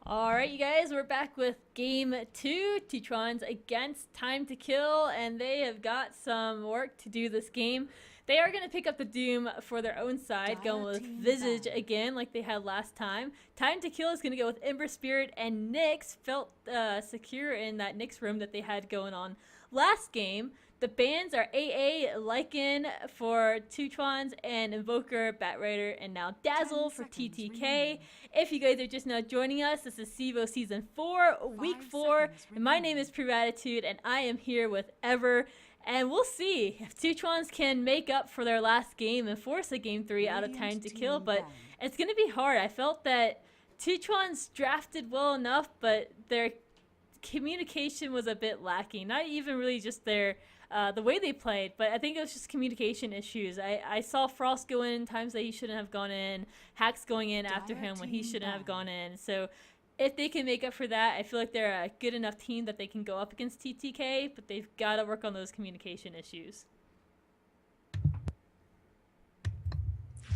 Alright, you guys, we're back with game 2, CHUANZ against TimeToKill, and they have got some work to do this game. They are going to pick up the Doom for their own side, going with Visage again like they had last time. TimeToKill is going to go with Ember Spirit, and Nyx felt secure in that Nyx room that they had going on last game. The bans are AA, Lycan for CHUANZ, and Invoker, Batrider, and now Dazzle for TTK. If you guys are just now joining us, this is CEVO Season 4, Week 4, and my name is Attitude, and I am here with Ever. And we'll see if CHUANZ can make up for their last game and force a Game 3 out of TimeToKill, but it's going to be hard. I felt that CHUANZ drafted well enough, but their communication was a bit lacking. Not even really just their the way they played, but I think it was just communication issues. I saw Frost go in times that he shouldn't have gone in, Hacks going in after him when he shouldn't have gone in. So if they can make up for that, I feel like they're a good enough team that they can go up against TTK, but they've got to work on those communication issues.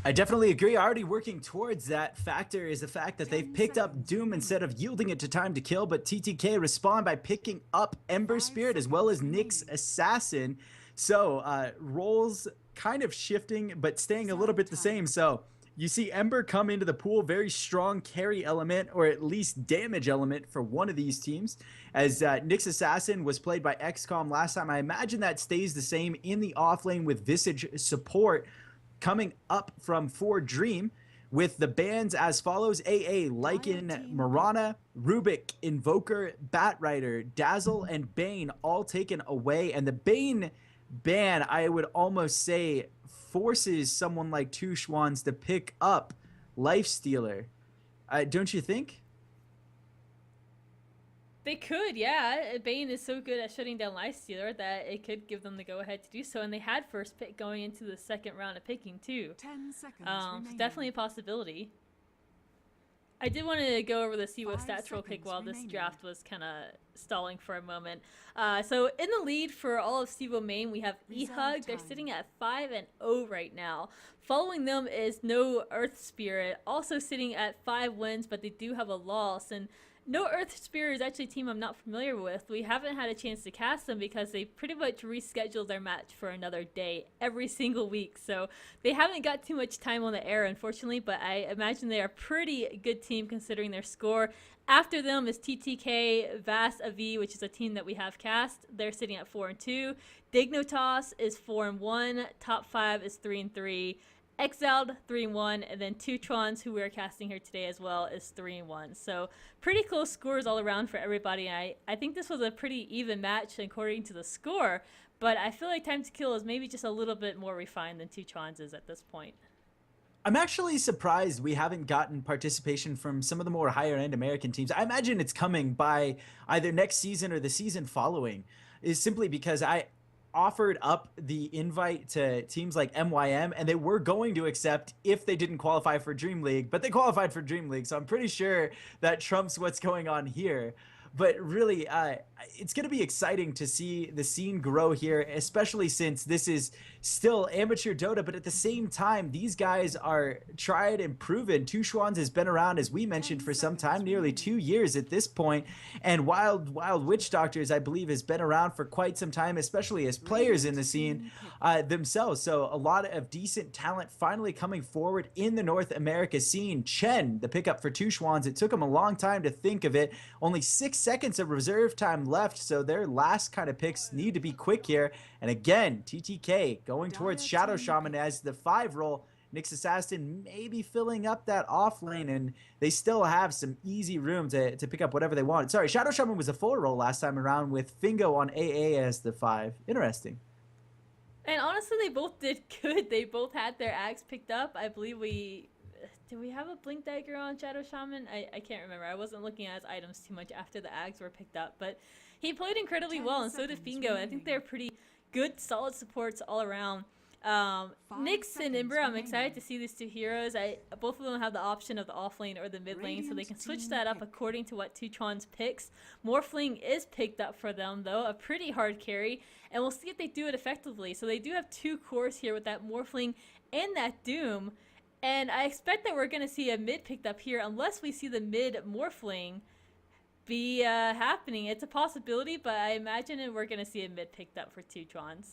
I definitely agree. Already working towards that factor is the fact that they've picked up Doom instead of yielding it to TimeToKill, but TTK respond by picking up Ember Spirit as well as Nyx Assassin. So roles kind of shifting, but staying a little bit the same. So you see Ember come into the pool, very strong carry element, or at least damage element for one of these teams. As Nyx Assassin was played by XCOM last time, I imagine that stays the same in the off lane with Visage support coming up from For Dream, with the bans as follows: AA, Lycan, Mirana, Rubik, Invoker, Batrider, Dazzle, and Bane all taken away. And the Bane ban, I would almost say, forces someone like CHUANZ to pick up Lifestealer. Don't you think? They could, yeah. Bane is so good at shutting down Lifestealer that it could give them the go-ahead to do so. And they had first pick going into the second round of picking, too. 10 seconds It's definitely a possibility. I did want to go over the CEVO stats real quick while this draft was kind of stalling for a moment. So in the lead for all of CEVO-Main, we have eHug. They're sitting at 5-0 right now. Following them is No Earth Spirit, also sitting at 5 wins, but they do have a loss. And No Earth Spirit is actually a team I'm not familiar with. We haven't had a chance to cast them because they pretty much rescheduled their match for another day every single week. So they haven't got too much time on the air, unfortunately, but I imagine they are a pretty good team considering their score. After them is TTK, Vast AV, which is a team that we have cast. They're sitting at 4-2. Dignitas is 4-1. Top 5 is 3-3. Exiled 3-1, and then CHUANZ, who we are casting here today as well, is 3-1. So pretty close scores all around for everybody. I think this was a pretty even match according to the score, but I feel like TimeToKill is maybe just a little bit more refined than CHUANZ is at this point. I'm actually surprised we haven't gotten participation from some of the more higher-end American teams. I imagine it's coming by either next season or the season following, is simply because I offered up the invite to teams like MYM, and they were going to accept if they didn't qualify for Dream League, but they qualified for Dream League, so I'm pretty sure that trumps what's going on here. But really, it's going to be exciting to see the scene grow here, especially since this is still amateur Dota, but at the same time, these guys are tried and proven. CHUANZ has been around, as we mentioned, for some time, nearly 2 years at this point, and Wild Witch Doctors, I believe, has been around for quite some time, especially as players in the scene themselves. So a lot of decent talent finally coming forward in the North America scene. Chen, the pickup for CHUANZ, it took him a long time to think of it. Only 6 seconds of reserve time left, so their last kind of picks need to be quick here. And again, TTK going towards Shadow Shaman as the 5 role. Nyx Assassin maybe filling up that off lane, and they still have some easy room to pick up whatever they want. Sorry, Shadow Shaman was a 4 role last time around with Fingo on AA as the 5. Interesting. And honestly, they both did good. They both had their axe picked up. I believe did we have a Blink Dagger on Shadow Shaman? I can't remember. I wasn't looking at his items too much after the Ags were picked up, but he played incredibly well, and so did Fingo. I think they're pretty good, solid supports all around. Nyx and Ember, I'm excited to see these two heroes. Both of them have the option of the off lane or the mid lane, so they can switch that up according to what CHUANZ picks. Morphling is picked up for them, though, a pretty hard carry, and we'll see if they do it effectively. So they do have 2 cores here with that Morphling and that Doom. And I expect that we're going to see a mid picked up here unless we see the mid Morphling be happening. It's a possibility, but I imagine we're going to see a mid picked up for two CHUANZ.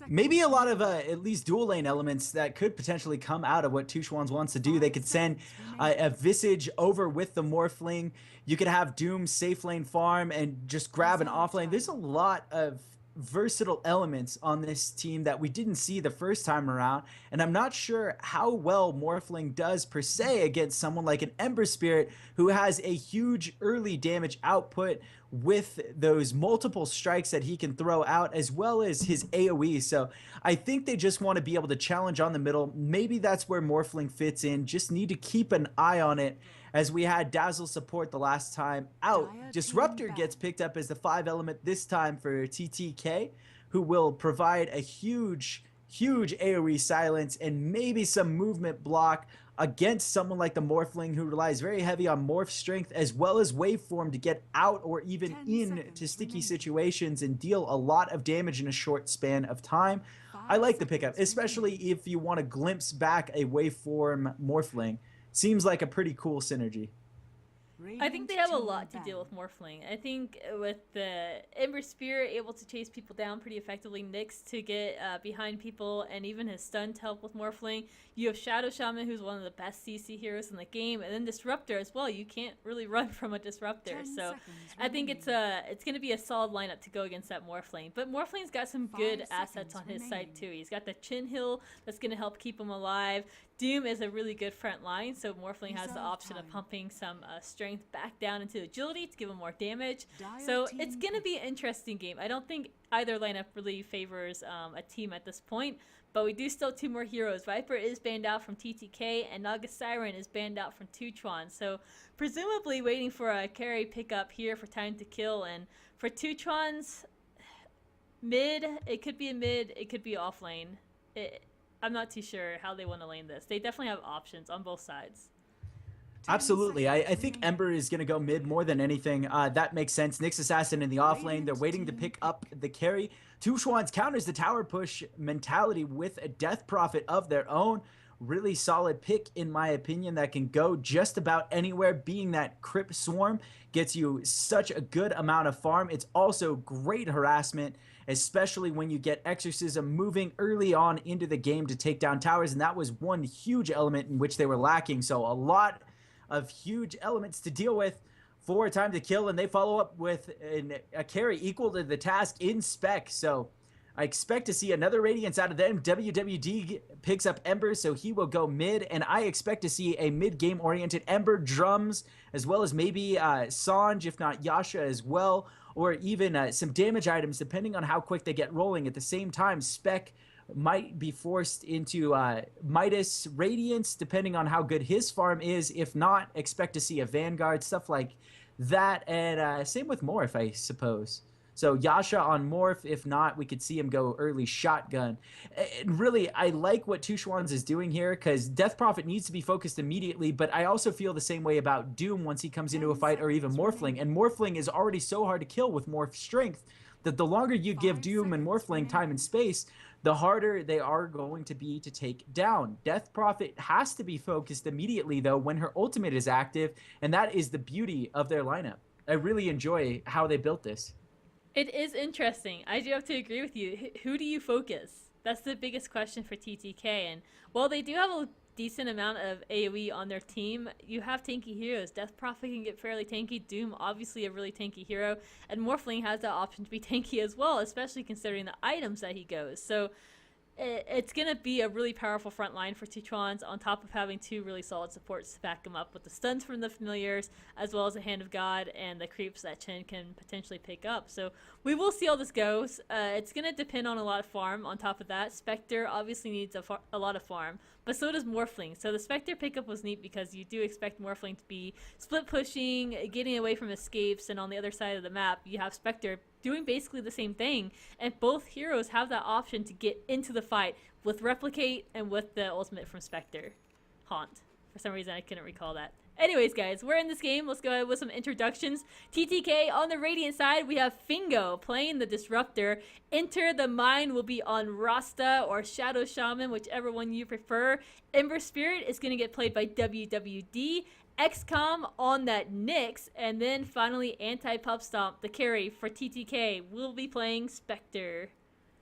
Maybe a lot of at least dual lane elements that could potentially come out of what two CHUANZ wants to do. They could send a Visage over with the Morphling. You could have Doom safe lane farm and just grab an off lane. There's a lot of versatile elements on this team that we didn't see the first time around, and I'm not sure how well Morphling does per se against someone like an Ember Spirit who has a huge early damage output with those multiple strikes that he can throw out, as well as his AoE. So I think they just want to be able to challenge on the middle. Maybe that's where Morphling fits in. Just need to keep an eye on it, as we had Dazzle support the last time out. Disruptor gets picked up as the 5 element this time for TTK, who will provide a huge AoE silence and maybe some movement block against someone like the Morphling, who relies very heavy on morph strength as well as waveform to get out or even into sticky situations and deal a lot of damage in a short span of time. I like the pickup, especially if you want to glimpse back a waveform Morphling. Seems like a pretty cool synergy. I think they have a lot to deal with Morphling. I think with the Ember Spirit able to chase people down pretty effectively, Nyx to get behind people, and even his stun to help with Morphling. You have Shadow Shaman, who's one of the best CC heroes in the game, and then Disruptor as well. You can't really run from a Disruptor. So I think it's going to be a solid lineup to go against that Morphling. But Morphling's got some good assets on his side too. He's got the Chin Hill that's going to help keep him alive. Doom is a really good front line, so Morphling has the option of pumping some strength back down into agility to give him more damage. So it's going to be an interesting game. I don't think either lineup really favors a team at this point, but we do still have 2 more heroes. Viper is banned out from TTK, and Naga Siren is banned out from two CHUANZ. So presumably waiting for a carry pickup here for TimeToKill, and for two CHUANZ, mid, it could be a mid, it could be off lane. I'm not too sure how they want to lane this. They definitely have options on both sides. Absolutely. I think Ember is going to go mid more than anything. That makes sense. Nyx Assassin in the off lane. They're waiting to pick up the carry. Two CHUANZ counters the tower push mentality with a Death Prophet of their own. Really solid pick, in my opinion, that can go just about anywhere, being that Crypt Swarm gets you such a good amount of farm. It's also great harassment, especially when you get Exorcism moving early on into the game to take down towers, and that was one huge element in which they were lacking. So a lot of huge elements to deal with for TimeToKill, and they follow up with a carry equal to the task in spec. So I expect to see another Radiance out of them. WWD picks up Ember, so he will go mid, and I expect to see a mid-game oriented Ember drums, as well as maybe Sanj, if not Yasha as well, or even some damage items, depending on how quick they get rolling. At the same time, Spec might be forced into Midas Radiance, depending on how good his farm is. If not, expect to see a Vanguard, stuff like that, and same with Morph, I suppose. So Yasha on Morph. If not, we could see him go early Shotgun. And really, I like what two CHUANZ is doing here, because Death Prophet needs to be focused immediately, but I also feel the same way about Doom once he comes into a fight, or even Morphling. And Morphling is already so hard to kill with Morph Strength that the longer you give Doom and Morphling time and space, the harder they are going to be to take down. Death Prophet has to be focused immediately, though, when her ultimate is active, and that is the beauty of their lineup. I really enjoy how they built this. It is interesting. I do have to agree with you. Who do you focus? That's the biggest question for TTK. And while they do have a decent amount of AoE on their team, you have tanky heroes. Death Prophet can get fairly tanky. Doom, obviously a really tanky hero. And Morphling has the option to be tanky as well, especially considering the items that he goes. So it's going to be a really powerful front line for two CHUANZ, on top of having 2 really solid supports to back them up with the stuns from the familiars, as well as the Hand of God and the creeps that Chen can potentially pick up. So we will see how this goes. It's going to depend on a lot of farm. On top of that, Spectre obviously needs a lot of farm, but so does Morphling. So the Spectre pickup was neat, because you do expect Morphling to be split pushing, getting away from escapes, and on the other side of the map, you have Spectre doing basically the same thing, and both heroes have that option to get into the fight with Replicate and with the ultimate from Spectre, Haunt For some reason, I couldn't recall that. Anyways, guys, we're in this game. Let's go ahead with some introductions. TTK on the Radiant side, we have Fingo playing the Disruptor. Enter the Mine will be on Rasta or Shadow Shaman, whichever one you prefer. Ember Spirit is going to get played by WWD. XCOM on that Nyx, and then finally Anti-Pop Stomp, the carry for TTK, will be playing Spectre.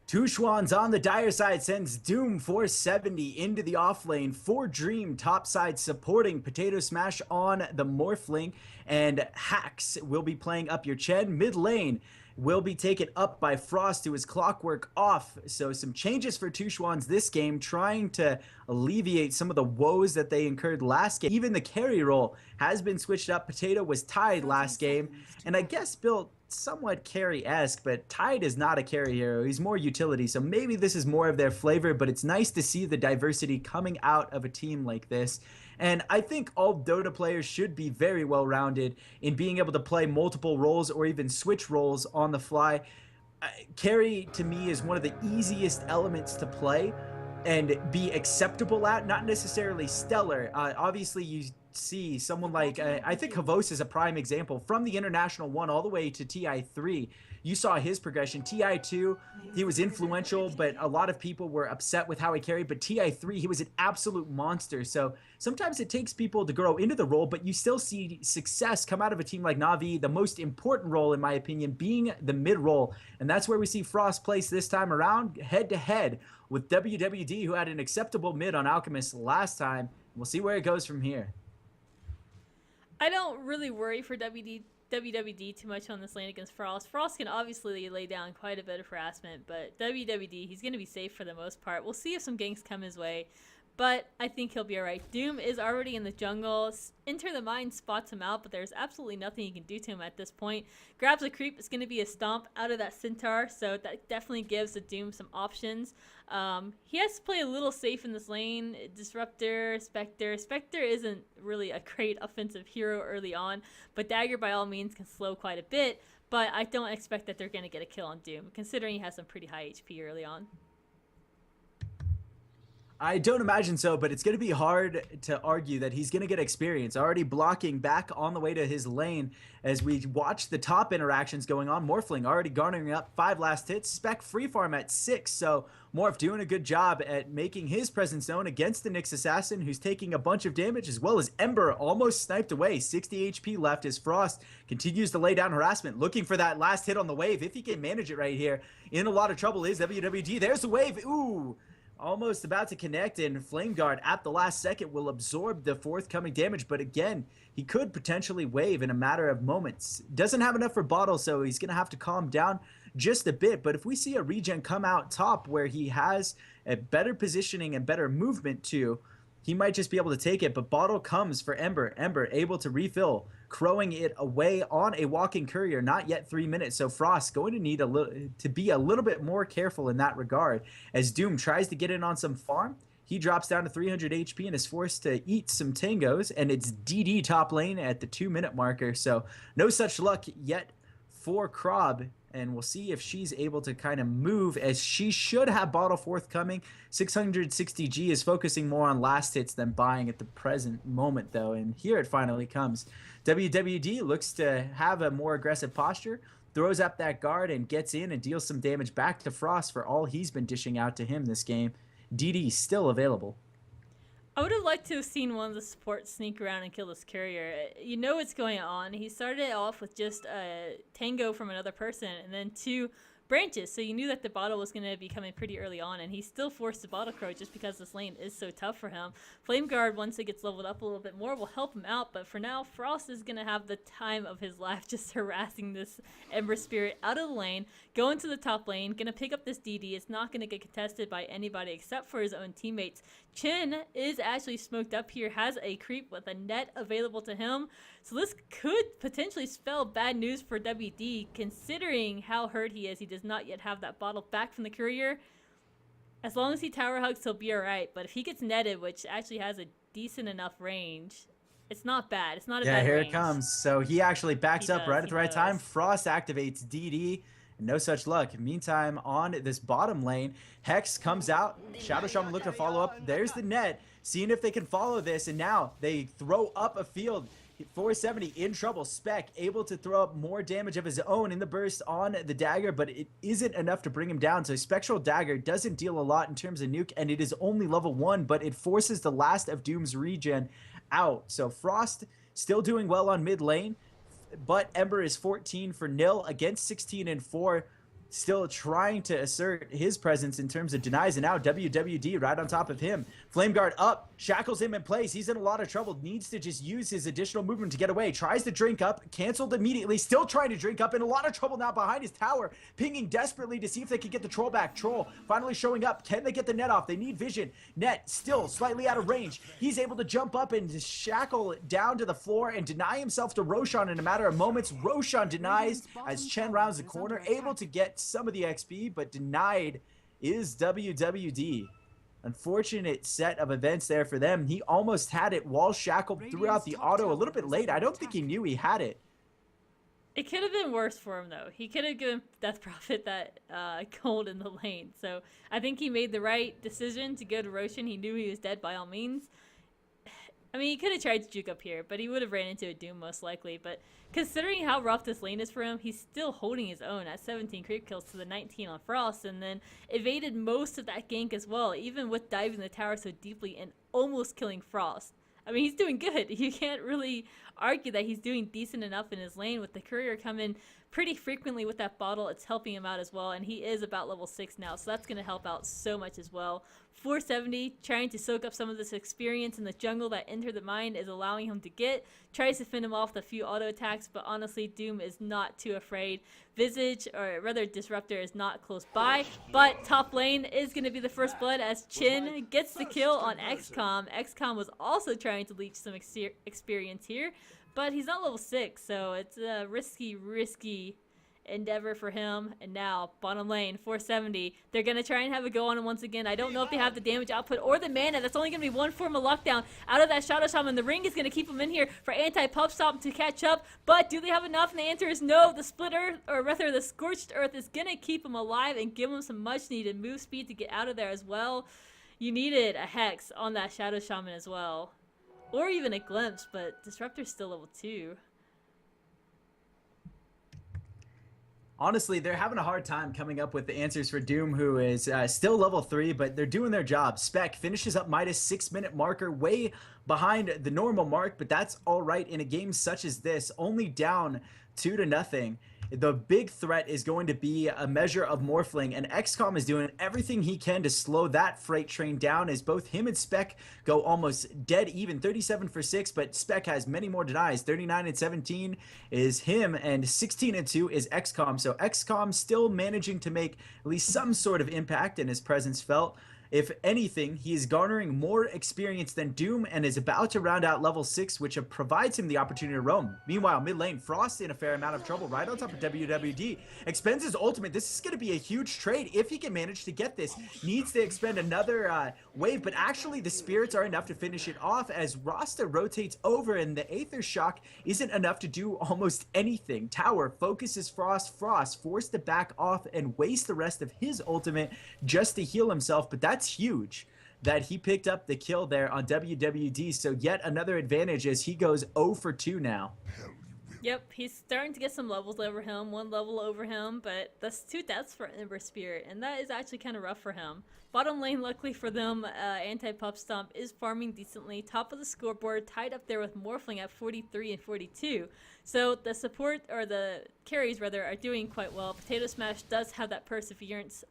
Two CHUANZ on the Dire side sends Doom 470 into the off lane for Dream top side supporting Potato Smash on the Morphling, and Hacks will be playing up your Chen. Mid lane will be taken up by Frost, who is Clockwork off. So some changes for two CHUANZ this game, trying to alleviate some of the woes that they incurred last game. Even the carry role has been switched up. Potato was tied last game, and I guess built somewhat carry-esque, but Tide is not a carry hero. He's more utility, so maybe this is more of their flavor, but it's nice to see the diversity coming out of a team like this. And I think all Dota players should be very well-rounded in being able to play multiple roles or even switch roles on the fly. Carry, to me, is one of the easiest elements to play and be acceptable at, not necessarily stellar. Obviously, you see someone like, I think Havos is a prime example. From the International 1 all the way to TI3, you saw his progression. TI2, he was influential, but a lot of people were upset with how he carried. But TI3, he was an absolute monster. So sometimes it takes people to grow into the role, but you still see success come out of a team like Na'Vi, the most important role, in my opinion, being the mid role. And that's where we see Frost place this time around, head-to-head with WWD, who had an acceptable mid on Alchemist last time. We'll see where it goes from here. I don't really worry for WWD too much on this lane against Frost. Frost can obviously lay down quite a bit of harassment, but WWD, he's going to be safe for the most part. We'll see if some ganks come his way, but I think he'll be alright. Doom is already in the jungle. Enter the Mine spots him out, but there's absolutely nothing you can do to him at this point. Grabs a creep. It's going to be a stomp out of that Centaur, so that definitely gives the Doom some options. He has to play a little safe in this lane. Disruptor, Spectre. Spectre isn't really a great offensive hero early on, but Dagger by all means can slow quite a bit, but I don't expect that they're going to get a kill on Doom, considering he has some pretty high HP early on. I don't imagine so, but it's going to be hard to argue that he's going to get experience. Already blocking back on the way to his lane as we watch the top interactions going on. Morphling already garnering up 5 last hits. Spec free farm at 6, so Morph doing a good job at making his presence known against the Nyx Assassin, who's taking a bunch of damage, as well as Ember almost sniped away. 60 HP left as Frost continues to lay down harassment, looking for that last hit on the wave. If he can manage it right here, in a lot of trouble is WWD. There's the wave. Ooh! Almost about to connect, and Flame Guard at the last second will absorb the forthcoming damage, but again, he could potentially wave in a matter of moments. Doesn't have enough for bottle, so he's going to have to calm down just a bit, but if we see a regen come out top where he has a better positioning and better movement too, he might just be able to take it, but bottle comes for Ember. Ember able to refill, crowing it away on a walking courier. Not yet 3 minutes, so Frost going to need to be a little bit more careful in that regard. As Doom tries to get in on some farm, he drops down to 300 HP and is forced to eat some tangos, and it's DD top lane at the 2-minute marker, so no such luck yet for Krob. And we'll see if she's able to kind of move, as she should have bottle forthcoming. 660G is focusing more on last hits than buying at the present moment, though. And here it finally comes. WWD looks to have a more aggressive posture, throws up that guard and gets in and deals some damage back to Frost for all he's been dishing out to him this game. DD still available. I would have liked to have seen one of the supports sneak around and kill this courier. You know what's going on. He started off with just a tango from another person and then 2 branches, so you knew that the bottle was going to be coming pretty early on, and he still forced the bottle crow just because this lane is so tough for him. Flame Guard, once it gets leveled up a little bit more, will help him out, but for now, Frost is going to have the time of his life just harassing this Ember Spirit out of the lane, going to the top lane, going to pick up this DD. It's not going to get contested by anybody except for his own teammates. Chen is actually smoked up here, has a creep with a net available to him, so this could potentially spell bad news for WD, considering how hurt he is. He does not yet have that bottle back from the courier. As long as he tower hugs, he'll be alright, but if he gets netted, which actually has a decent enough range, it's not bad. It's not a bad range. Yeah, here it comes. So he actually backs up right at the right time. Frost activates DD. No such luck. Meantime, on this bottom lane, Hex comes out. Shadow Shaman looking to follow up. There's the net. seeing if they can follow this, and now they throw up a field. 470 in trouble. Spec able to throw up more damage of his own in the burst on the dagger, but it isn't enough to bring him down. So Spectral Dagger doesn't deal a lot in terms of nuke, and it is only level 1, but it forces the last of Doom's regen out. So Frost still doing well on mid lane, but Ember is 14 for nil against 16 and 4. Still trying to assert his presence in terms of denies, and now WWD right on top of him. Flame Guard up, shackles him in place. He's in a lot of trouble, needs to just use his additional movement to get away. Tries to drink up, canceled immediately, still trying to drink up, in a lot of trouble now behind his tower, pinging desperately to see if they can get the troll back. Troll finally showing up. Can they get the net off? They need vision. Net still slightly out of range. He's able to jump up and shackle down to the floor and deny himself to Roshan in a matter of moments. Roshan denies as Chen rounds the corner, able to get some of the XP, but denied is WWD. Unfortunate set of events there for them. He almost had it while shackled throughout the auto a little bit late. I don't think he knew he had it. It could have been worse for him, though. He could have given Death Prophet that gold in the lane. So I think he made the right decision to go to Roshan. He knew he was dead by all means. I mean, he could have tried to juke up here, but he would have ran into a Doom most likely. But considering how rough this lane is for him, he's still holding his own at 17 creep kills to the 19 on Frost, and then evaded most of that gank as well, even with diving the tower so deeply and almost killing Frost. I mean, he's doing good. You can't really argue that he's doing decent enough in his lane. With the courier coming pretty frequently with that bottle, it's helping him out as well, and he is about level 6 now, so that's going to help out so much as well. 470 trying to soak up some of this experience in the jungle that Enter the Mind is allowing him to get. Tries to fend him off with a few auto attacks, but honestly Doom is not too afraid. Visage, or rather Disruptor, is not close by, but top lane is going to be the first blood as Chin gets the kill on XCOM. XCOM was also trying to leech some experience here, but he's not level 6, so it's a risky endeavor for him. And now bottom lane, 470, they're gonna try and have a go on him once again. I don't know if they have the damage output or the mana. That's only gonna be one form of lockdown out of that Shadow Shaman. The ring is gonna keep him in here for anti-pub stop to catch up, but do they have enough? And the answer is no. The split earth, or rather the scorched earth, is gonna keep him alive and give him some much needed move speed to get out of there as well. You needed a hex on that Shadow Shaman as well, or even a glimpse, but Disruptor's still level 2. Honestly, they're having a hard time coming up with the answers for Doom, who is still level 3, but they're doing their job. Spec finishes up Midas 6-minute marker, way behind the normal mark, but that's all right in a game such as this, only down 2-0. The big threat is going to be a measure of Morphling, and XCOM is doing everything he can to slow that freight train down, as both him and Spec go almost dead even. 37 for 6, but Spec has many more denies. 39 and 17 is him, and 16 and 2 is XCOM. So XCOM still managing to make at least some sort of impact, and his presence felt. If anything, he is garnering more experience than Doom and is about to round out level 6, which provides him the opportunity to roam. Meanwhile, mid lane, Frost in a fair amount of trouble right on top of WWD. Expends his ultimate. This is going to be a huge trade if he can manage to get this. Needs to expend another wave, but actually the spirits are enough to finish it off as Rasta rotates over, and the Aether Shock isn't enough to do almost anything. Tower focuses Frost. Frost forced to back off and waste the rest of his ultimate just to heal himself, but that's huge that he picked up the kill there on WWD. So yet another advantage as he goes 0 for 2 now. Yep, he's starting to get some levels over him, 1 level over him, but that's 2 deaths for Ember Spirit, and that is actually kind of rough for him. Bottom lane, luckily for them, anti-pup stomp is farming decently. Top of the scoreboard, tied up there with Morphling at 43 and 42. So the support, or the carries rather, are doing quite well. Potato Smash does have that perseverance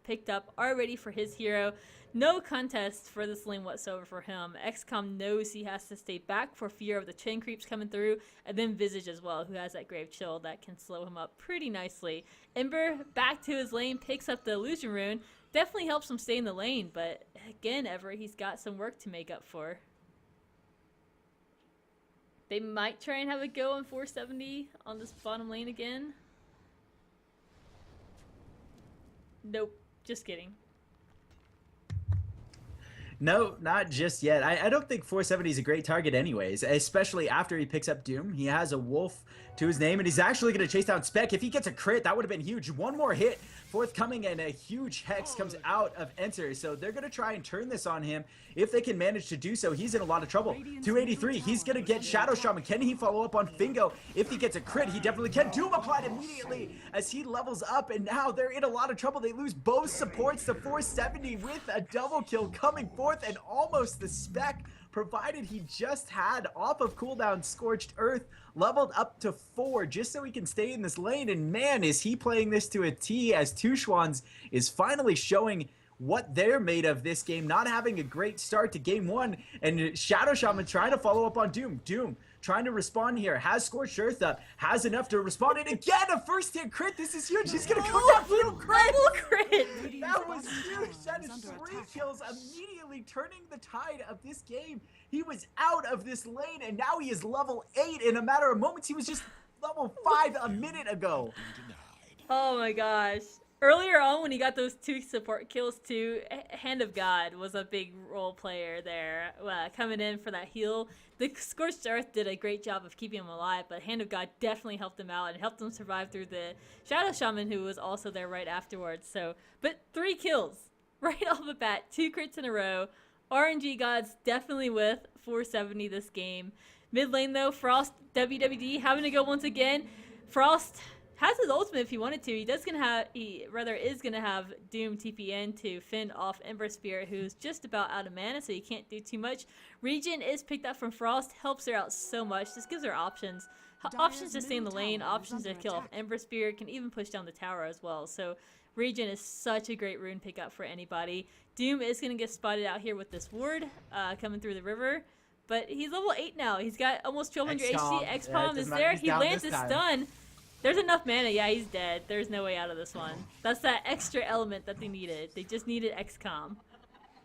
picked up already for his hero. No contest for this lane whatsoever for him. XCOM knows he has to stay back for fear of the chain creeps coming through, and then Visage as well, who has that Grave Chill that can slow him up pretty nicely. Ember back to his lane, picks up the Illusion Rune. Definitely helps him stay in the lane, but again, he's got some work to make up for. They might try and have a go on 470 on this bottom lane again. Nope, just kidding. No, not just yet. I don't think 470 is a great target anyways, especially after he picks up Doom. He has a wolf to his name, and he's actually going to chase down Spec. If he gets a crit, that would have been huge. One more hit forthcoming, and a huge hex comes out of Enter. So they're going to try and turn this on him. If they can manage to do so, he's in a lot of trouble. 283, he's going to get Shadow Shaman. Can he follow up on Fingo? If he gets a crit, he definitely can. Doom applied immediately as he levels up, and now they're in a lot of trouble. They lose both supports to 470 with a double kill coming forth, and almost the Spec, provided he just had off of cooldown Scorched Earth, leveled up to 4 just so he can stay in this lane. And man, is he playing this to a T, as CHUANZ is finally showing what they're made of this game, not having a great start to game 1, and Shadow Shaman trying to follow up on Doom. Doom trying to respond here, has Scorched Earth up, has enough to respond, and again a first hit crit. This is huge. He's gonna come down for a crit. That was huge. That is 3 kills, immediately turning the tide of this game. He was out of this lane, and now he is level 8 in a matter of moments. He was just level 5 a minute ago. Oh my gosh. Earlier on, when he got those 2 support kills too, Hand of God was a big role player there, coming in for that heal. The Scorched Earth did a great job of keeping him alive, but Hand of God definitely helped him out and helped him survive through the Shadow Shaman, who was also there right afterwards. So, but 3 kills right off the bat, 2 crits in a row. RNG Gods definitely with 470 this game. Mid lane though, Frost WWD having to go once again. Frost has his ultimate if he wanted to. He is gonna have Doom TPN to fend off Ember Spirit, who's just about out of mana, so you can't do too much. Regen is picked up from Frost, helps her out so much. This gives her options. Options to stay in the lane, options to kill off Ember Spirit, can even push down the tower as well. So Regen is such a great rune pickup for anybody. Doom is gonna get spotted out here with this ward coming through the river. But he's level 8 now. He's got almost 1200 HP. XCOM is there. He lands a stun. There's enough mana. Yeah, he's dead. There's no way out of this one. That's that extra element that they needed. They just needed XCOM.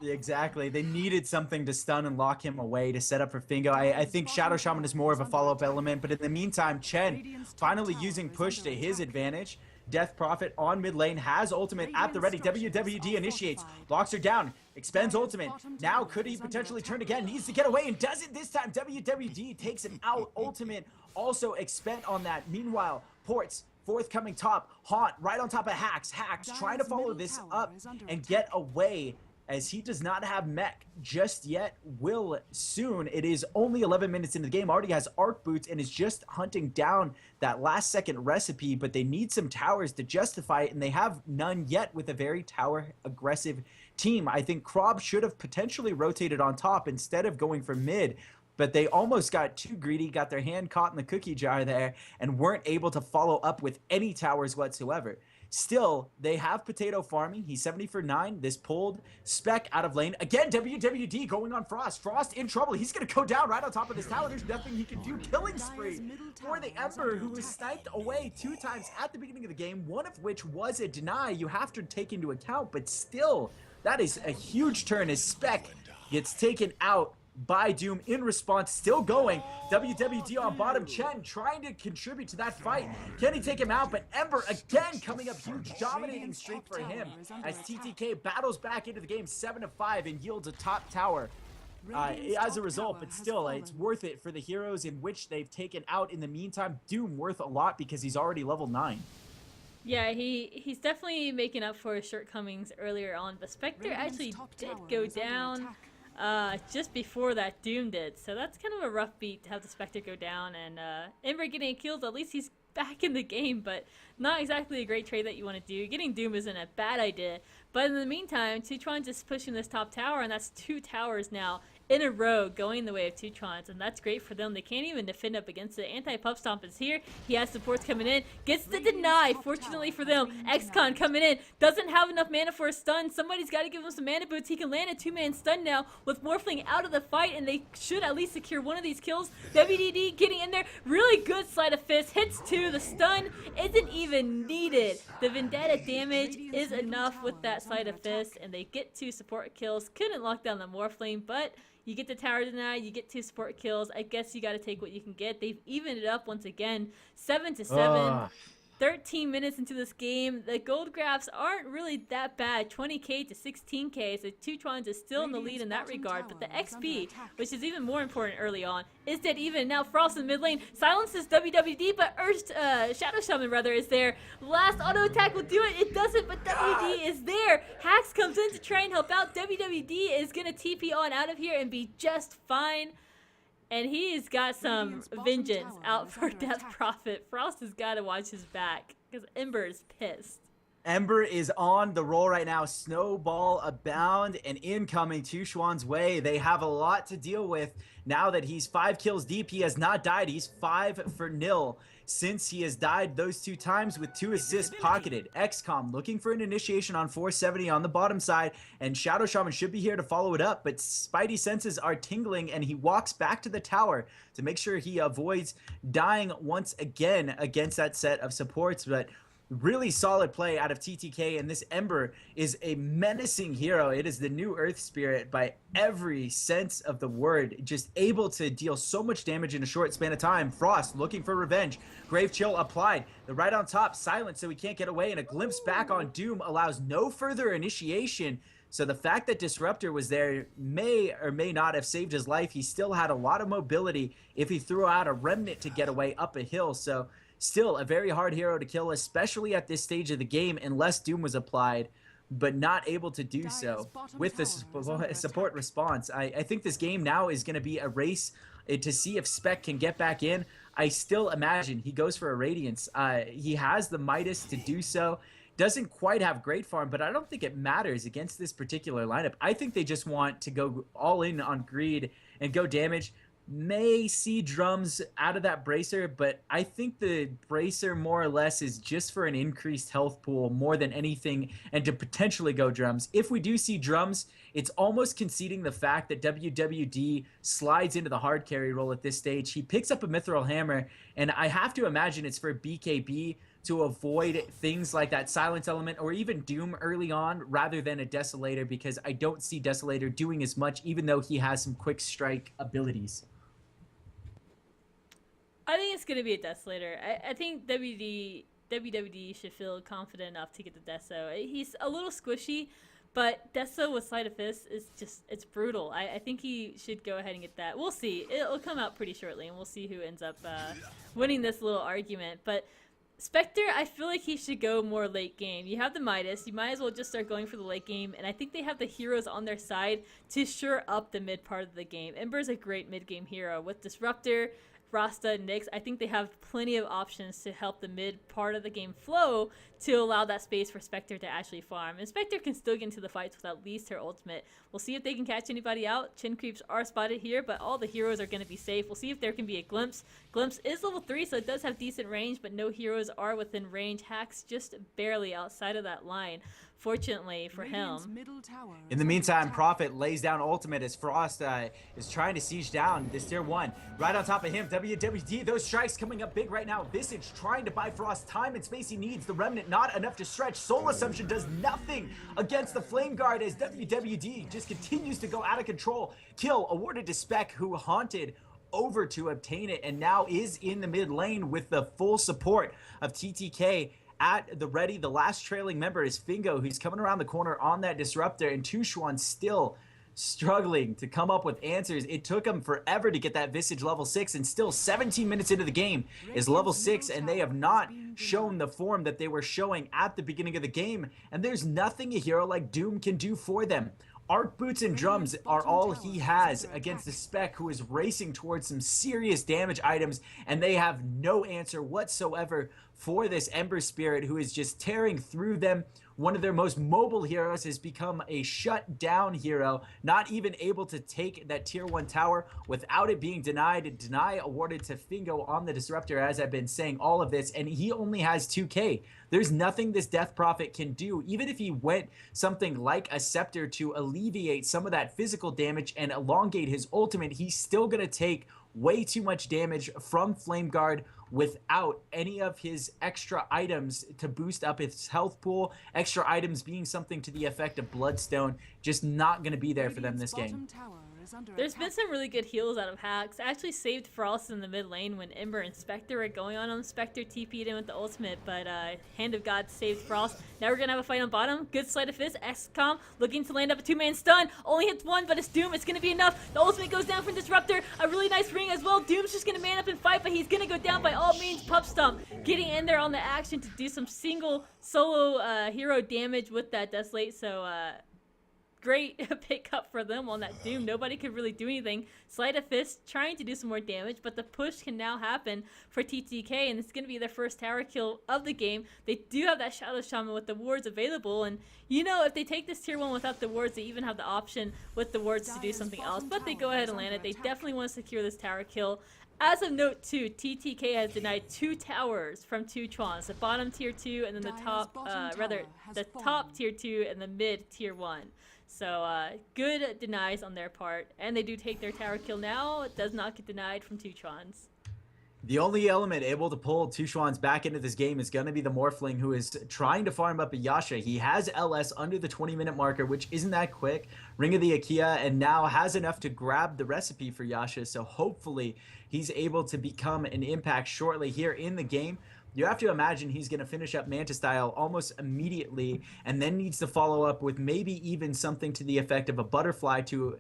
Exactly. They needed something to stun and lock him away to set up for Fingo. I think Shadow Shaman is more of a follow-up element, but in the meantime, Chen finally using push to his advantage. Death Prophet on mid lane has ultimate at the ready. WWD initiates, locks her down, expends ultimate. Now could he potentially turn again? Needs to get away and doesn't this time. WWD takes him out. Ultimate also expend on that. Meanwhile, Ports forthcoming top. Haunt right on top of Hacks. Hacks trying to follow this up and get away, as he does not have mech just yet. Will soon. It is only 11 minutes into the game. Already has arc boots and is just hunting down that last second recipe, but they need some towers to justify it, and they have none yet with a very tower aggressive team. I think Krob should have potentially rotated on top instead of going for mid, but they almost got too greedy, got their hand caught in the cookie jar there, and weren't able to follow up with any towers whatsoever. Still, they have Potato farming. He's 70 for 9. This pulled Spec out of lane. Again, WWD going on Frost. Frost in trouble. He's going to go down right on top of this tower. There's nothing he can do. Killing spree for the Ember, who was sniped away 2 times at the beginning of the game, one of which was a deny. You have to take into account, but still, that is a huge turn as Spec gets taken out by Doom in response. Still going. WWD on bottom. Chen trying to contribute to that fight. Can he take him out? But Ember again coming up huge, dominating streak for him as TTK battles back into the game 7-5 and yields a top tower as a result. But still, it's worth it for the heroes in which they've taken out. In the meantime, Doom worth a lot because he's already level 9. Yeah, he's definitely making up for his shortcomings earlier on, but Spectre actually did go down just before that Doom did, so that's kind of a rough beat to have the Spectre go down, and Ember getting kills. At least he's back in the game, but not exactly a great trade that you want to do. Getting Doom isn't a bad idea, but in the meantime, CHUANZ is pushing this top tower, and that's 2 towers now in a row going the way of CHUANZ, and that's great for them. They can't even defend up against it. Anti-Pup Stomp is here. He has supports coming in. Gets the deny, fortunately for them. XCon coming in. Doesn't have enough mana for a stun. Somebody's got to give him some mana boots. He can land a 2-man stun now with Morphling out of the fight, and they should at least secure one of these kills. WDD getting in there. Really good sleight of fist. Hits 2. The stun isn't even needed. The Vendetta damage is enough with that sleight of fist, and they get 2 support kills. Couldn't lock down the Morphling, but you get the tower deny, you get 2 support kills. I guess you got to take what you can get. They've evened it up once again, 7-7. 13 minutes into this game, the gold graphs aren't really that bad. 20k to 16k, so CHUANZ is still in the lead in that regard. But the XP, which is even more important early on, is dead even. Now Frost in the mid lane silences WWD, but Shadow Shaman rather is there. Last auto attack will do it. It doesn't, but WD is there. Hax comes in to try and help out. WWD is gonna TP on out of here and be just fine. And he's got some vengeance out for Death Prophet. Frost has got to watch his back because Ember is pissed. Ember is on the roll right now. Snowball abound and incoming to CHUANZ's way. They have a lot to deal with now that he's 5 kills deep. He has not died. He's 5 for nil since he has died those 2 times with 2 assists pocketed. XCOM looking for an initiation on 470 on the bottom side, and Shadow Shaman should be here to follow it up, but Spidey senses are tingling and he walks back to the tower to make sure he avoids dying once again against that set of supports. But really solid play out of TTK, and this Ember is a menacing hero. It is the new Earth Spirit by every sense of the word, just able to deal so much damage in a short span of time. Frost looking for revenge. Grave Chill applied. The right on top, silent so he can't get away, and a glimpse back on Doom allows no further initiation. So the fact that Disruptor was there may or may not have saved his life. He still had a lot of mobility if he threw out a remnant to get away up a hill. So still a very hard hero to kill, especially at this stage of the game, unless Doom was applied, but not able to do so with the support response. I think this game now is going to be a race to see if Spec can get back in. I still imagine he goes for a Radiance. He has the Midas to do so. Doesn't quite have great farm, but I don't think it matters against this particular lineup. I think they just want to go all in on greed and go damage. May see drums out of that bracer, but I think the bracer more or less is just for an increased health pool more than anything, and to potentially go drums. If we do see drums, it's almost conceding the fact that WWD slides into the hard carry role at this stage. He picks up a Mithril Hammer, and I have to imagine it's for BKB to avoid things like that silence element or even Doom early on rather than a Desolator, because I don't see Desolator doing as much even though he has some quick strike abilities. I think it's going to be a Desolator. I think WWD should feel confident enough to get the Deso. He's a little squishy, but Deso with Sleight of Fist is just, it's brutal. I think he should go ahead and get that. We'll see. It'll come out pretty shortly, and we'll see who ends up winning this little argument. But Spectre, I feel like he should go more late game. You have the Midas. You might as well just start going for the late game, and I think they have the heroes on their side to shore up the mid part of the game. Ember's a great mid-game hero. With Disruptor, Rasta, Nyx, I think they have plenty of options to help the mid part of the game flow to allow that space for Spectre to actually farm. And Spectre can still get into the fights with at least her ultimate. We'll see if they can catch anybody out. Chin creeps are spotted here, but all the heroes are going to be safe. We'll see if there can be a Glimpse. Glimpse is level 3, so it does have decent range, but no heroes are within range. Hax just barely outside of that line, fortunately for him. In the meantime, Prophet lays down ultimate as Frost is trying to siege down this tier 1. Right on top of him, WWD, those strikes coming up big right now. Visage trying to buy Frost time and space he needs. The Remnant not enough to stretch. Soul Assumption does nothing against the Flame Guard as WWD just continues to go out of control. Kill awarded to Spec, who haunted over to obtain it and now is in the mid lane with the full support of TTK at the ready. The last trailing member is Fingo, who's coming around the corner on that Disruptor, and CHUANZ still struggling to come up with answers. It took him forever to get that Visage level 6, and still 17 minutes into the game is level 6, and they have not shown the form that they were showing at the beginning of the game, and there's nothing a hero like Doom can do for them. Arc Boots and Drums are all he has against the Spec, who is racing towards some serious damage items, and they have no answer whatsoever for this Ember Spirit, who is just tearing through them. One of their most mobile heroes has become a shut-down hero, not even able to take that tier 1 tower without it being denied. Deny awarded to Fingo on the Disruptor, as I've been saying all of this, and he only has 2k. There's nothing this Death Prophet can do. Even if he went something like a Scepter to alleviate some of that physical damage and elongate his ultimate, he's still going to take way too much damage from Flame Guard without any of his extra items to boost up his health pool. Extra items being something to the effect of Bloodstone, just not going to be there for them this game. There's been some really good heals out of Hacks. I actually saved Frost in the mid lane when Ember and Spectre were going on him. Spectre TP'd in with the ultimate, but Hand of God saved Frost. Now we're going to have a fight on bottom. Good sleight of fist. XCOM looking to land up a 2-man stun. Only hits one, but it's Doom. It's going to be enough. The ultimate goes down from Disruptor. A really nice ring as well. Doom's just going to man up and fight, but he's going to go down by all means. Pup Stomp getting in there on the action to do some solo hero damage with that Desolate. So, great pickup for them on that Doom. Nobody could really do anything. Sleight of Fist trying to do some more damage, but the push can now happen for TTK, and it's going to be their first tower kill of the game. They do have that Shadow Shaman with the wards available, and you know, if they take this tier 1 without the wards, they even have the option with the wards to do something else, but they go ahead and land it. They definitely want to secure this tower kill. As of note 2, TTK has denied 2 towers from 2 CHUANZ, the bottom tier 2 and then the top, top tier 2 and the mid tier 1. So good denies on their part, and they do take their tower kill now. It does not get denied from 2 CHUANZ. The only element able to pull 2 CHUANZ back into this game is going to be the Morphling, who is trying to farm up a Yasha. He has LS under the 20-minute marker, which isn't that quick. Ring of the Akia, and now has enough to grab the recipe for Yasha, so hopefully he's able to become an impact shortly here in the game. You have to imagine he's going to finish up Manta style almost immediately, and then needs to follow up with maybe even something to the effect of a butterfly to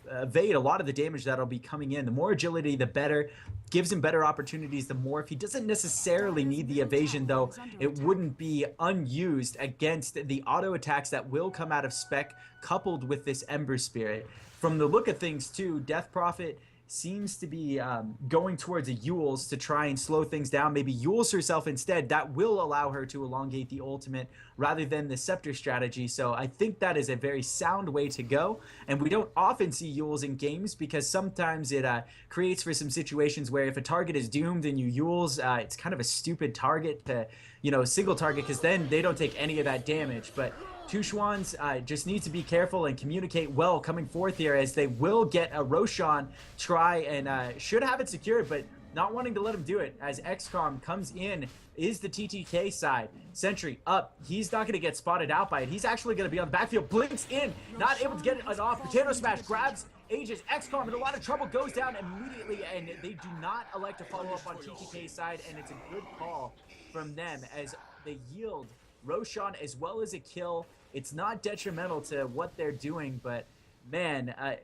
evade a lot of the damage that'll be coming in. The more agility, the better. Gives him better opportunities, the more. If he doesn't necessarily need the evasion, though, it wouldn't be unused against the auto attacks that will come out of Spec, coupled with this Ember Spirit. From the look of things, too, Death Prophet seems to be going towards a Yules to try and slow things down. Maybe Yules herself instead. That will allow her to elongate the ultimate rather than the Scepter strategy. So I think that is a very sound way to go. And we don't often see Yules in games because sometimes it creates for some situations where if a target is doomed and you Yules, it's kind of a stupid target to, you know, single target, because then they don't take any of that damage. But 2 CHUANZ just need to be careful and communicate well coming forth here, as they will get a Roshan try and should have it secured, but not wanting to let him do it as XCOM comes in. Is the TTK side. Sentry up. He's not going to get spotted out by it. He's actually going to be on the backfield. Blinks in. Not able to get it off. Potato Smash grabs Aegis. XCOM in a lot of trouble. Goes down immediately, and they do not elect to follow up on TTK side, and it's a good call from them as they yield Roshan as well as a kill. It's not detrimental to what they're doing, but man, at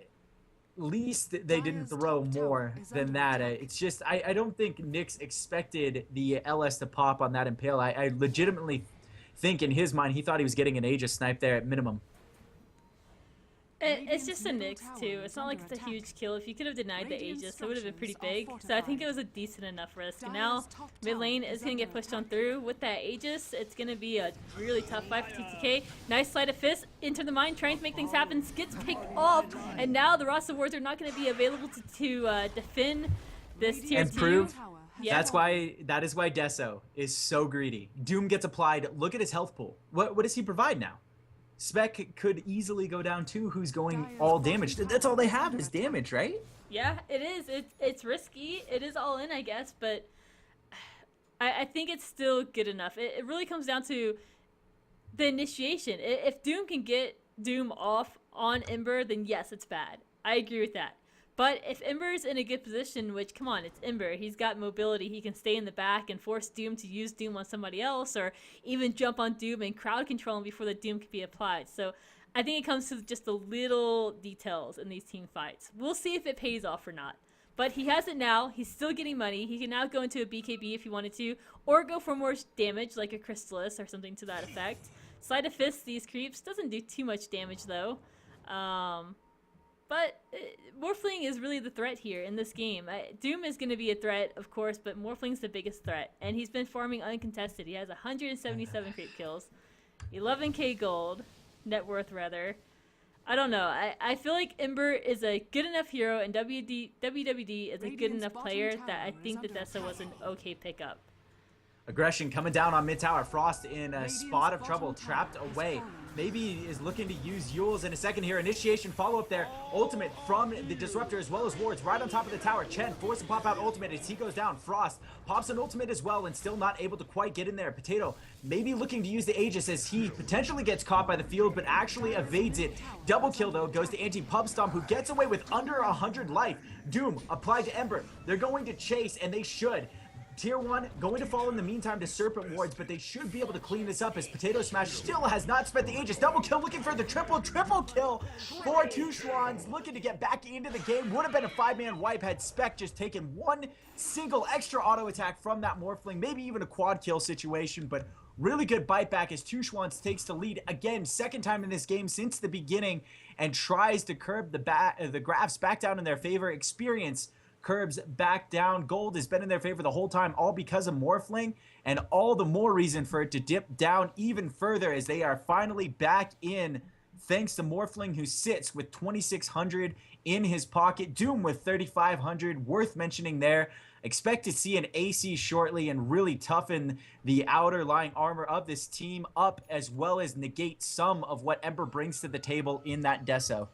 least they didn't throw more than that. It's just, I don't think Nyx expected the LS to pop on that Impale. I legitimately think in his mind he thought he was getting an Aegis snipe there at minimum. It's just a Nyx too. It's not like it's a huge kill. If you could have denied the Aegis, it would have been pretty big. So I think it was a decent enough risk. And now mid lane is going to get pushed on through with that Aegis. It's going to be a really tough fight for TTK. Nice sleight of fist into the mine, trying to make things happen. Gets picked off, and now the Rasa wards are not going to be available to defend this tier 2. Improve. Yeah. That is why Deso is so greedy. Doom gets applied. Look at his health pool. What does he provide now? Spec could easily go down too, who's going all damage. That's all they have is damage, right? Yeah, it is. It's risky. It is all in, I guess, but I think it's still good enough. It really comes down to the initiation. If Doom can get Doom off on Ember, then yes, it's bad. I agree with that. But if Ember's in a good position, which, come on, it's Ember. He's got mobility. He can stay in the back and force Doom to use Doom on somebody else, or even jump on Doom and crowd control him before the Doom can be applied. So I think it comes to just the little details in these team fights. We'll see if it pays off or not. But he has it now. He's still getting money. He can now go into a BKB if he wanted to, or go for more damage like a Crystallis or something to that effect. Sleight of Fist, these creeps. Doesn't do too much damage, though. But Morphling is really the threat here in this game. Doom is going to be a threat, of course, but Morphling's the biggest threat. And he's been farming uncontested. He has 177 creep kills, 11k gold, net worth rather. I don't know. I feel like Ember is a good enough hero, and WWD is a good enough player that I think that Deso was an okay pickup. Aggression coming down on mid tower. Frost in a spot of trouble, trapped away. Maybe he is looking to use Yules in a second here. Initiation, follow up there. Ultimate from the Disruptor as well as Wards right on top of the tower. Chen forced to pop out ultimate as he goes down. Frost pops an ultimate as well and still not able to quite get in there. Potato maybe looking to use the Aegis as he potentially gets caught by the field, but actually evades it. Double kill though goes to Anti-Pub Stomp, who gets away with under 100 life. Doom applied to Ember. They're going to chase, and they should. Tier 1 going to fall in the meantime to Serpent Wards, but they should be able to clean this up as Potato Smash still has not spent the Aegis. Double kill looking for the triple kill for CHUANZ, looking to get back into the game. Would have been a 5-man wipe had Spec just taken one single extra auto attack from that Morphling, maybe even a quad kill situation, but really good bite back as CHUANZ takes the lead again, second time in this game since the beginning, and tries to curb the graphs back down in their favor. Experience curbs back down. Gold has been in their favor the whole time, all because of Morphling, and all the more reason for it to dip down even further as they are finally back in, thanks to Morphling, who sits with 2,600 in his pocket. Doom with 3,500, worth mentioning there. Expect to see an AC shortly and really toughen the outer lying armor of this team up, as well as negate some of what Ember brings to the table in that Deso.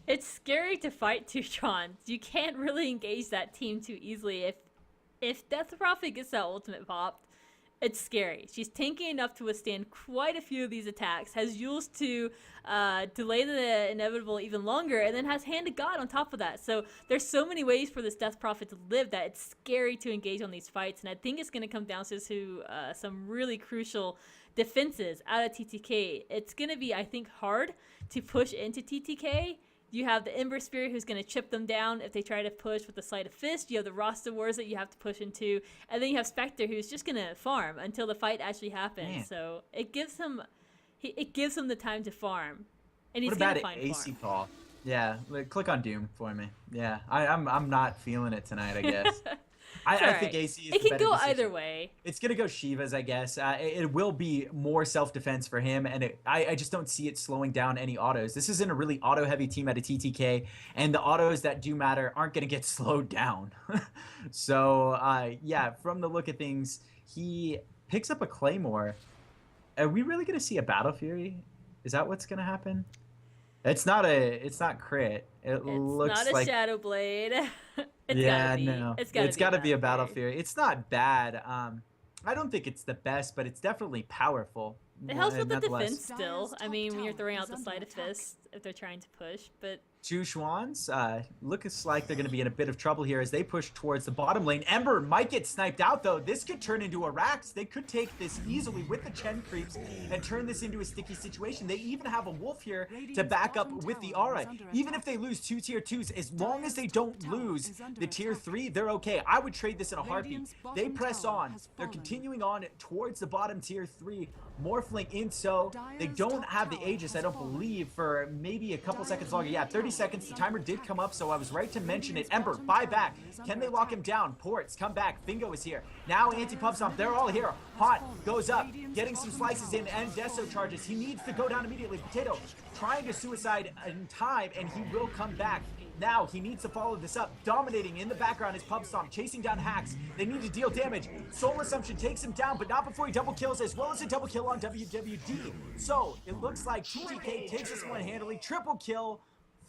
It's scary to fight CHUANZ. You can't really engage that team too easily. If Death Prophet gets that ultimate popped, it's scary. She's tanky enough to withstand quite a few of these attacks, has Yules to delay the inevitable even longer, and then has Hand of God on top of that. So there's so many ways for this Death Prophet to live that it's scary to engage on these fights, and I think it's going to come down to some really crucial defenses out of TTK. It's going to be, I think, hard to push into TTK. You have the Ember Spirit who's going to chip them down if they try to push with the Sleight of Fist. You have the Rasta Wars that you have to push into. And then you have Spectre who's just going to farm until the fight actually happens. Man. So it gives him the time to farm. And he's going to find AC farm. call? Yeah, click on Doom for me. Yeah, I'm not feeling it tonight, I guess. I think AC is the better decision. It can go either way. It's going to go Shiva's, I guess. It will be more self-defense for him, and I just don't see it slowing down any autos. This isn't a really auto-heavy team at a TTK, and the autos that do matter aren't going to get slowed down. So, yeah, from the look of things, he picks up a Claymore. Are we really going to see a Battle Fury? Is that what's going to happen? It's not crit. It's looks not a like Shadow Blade. It's got to be a Battle Fury. It's not bad. I don't think it's the best, but it's definitely powerful. It helps with the defense still. I mean, when you're throwing out the Sleight of Fist if they're trying to push, but CHUANZ looks like they're going to be in a bit of trouble here as they push towards the bottom lane. Ember might get sniped out, though. This could turn into a Rax. They could take this easily with the Chen creeps and turn this into a sticky situation. They even have a Wolf here to back up with the Aura. Even if they lose 2 tier 2s, as long as they don't lose the tier 3, they're okay. I would trade this in a heartbeat. They press on. They're continuing on towards the bottom tier 3. Morphling in, so they don't have the Aegis, I don't believe, for maybe a couple seconds longer. Yeah, 30 seconds. The timer did come up, so I was right to mention it. Ember, buy back. Can they lock him down? Ports, come back. Fingo is here. Now Anti-Pub Stomp, they're all here. Hot goes up, getting some slices in, and Deso charges. He needs to go down immediately. Potato trying to suicide in time, and he will come back. Now he needs to follow this up. Dominating in the background is Pub Stomp, chasing down Hacks. They need to deal damage. Soul Assumption takes him down, but not before he double kills, as well as a double kill on WWD. So it looks like TTK takes this one handily. Triple kill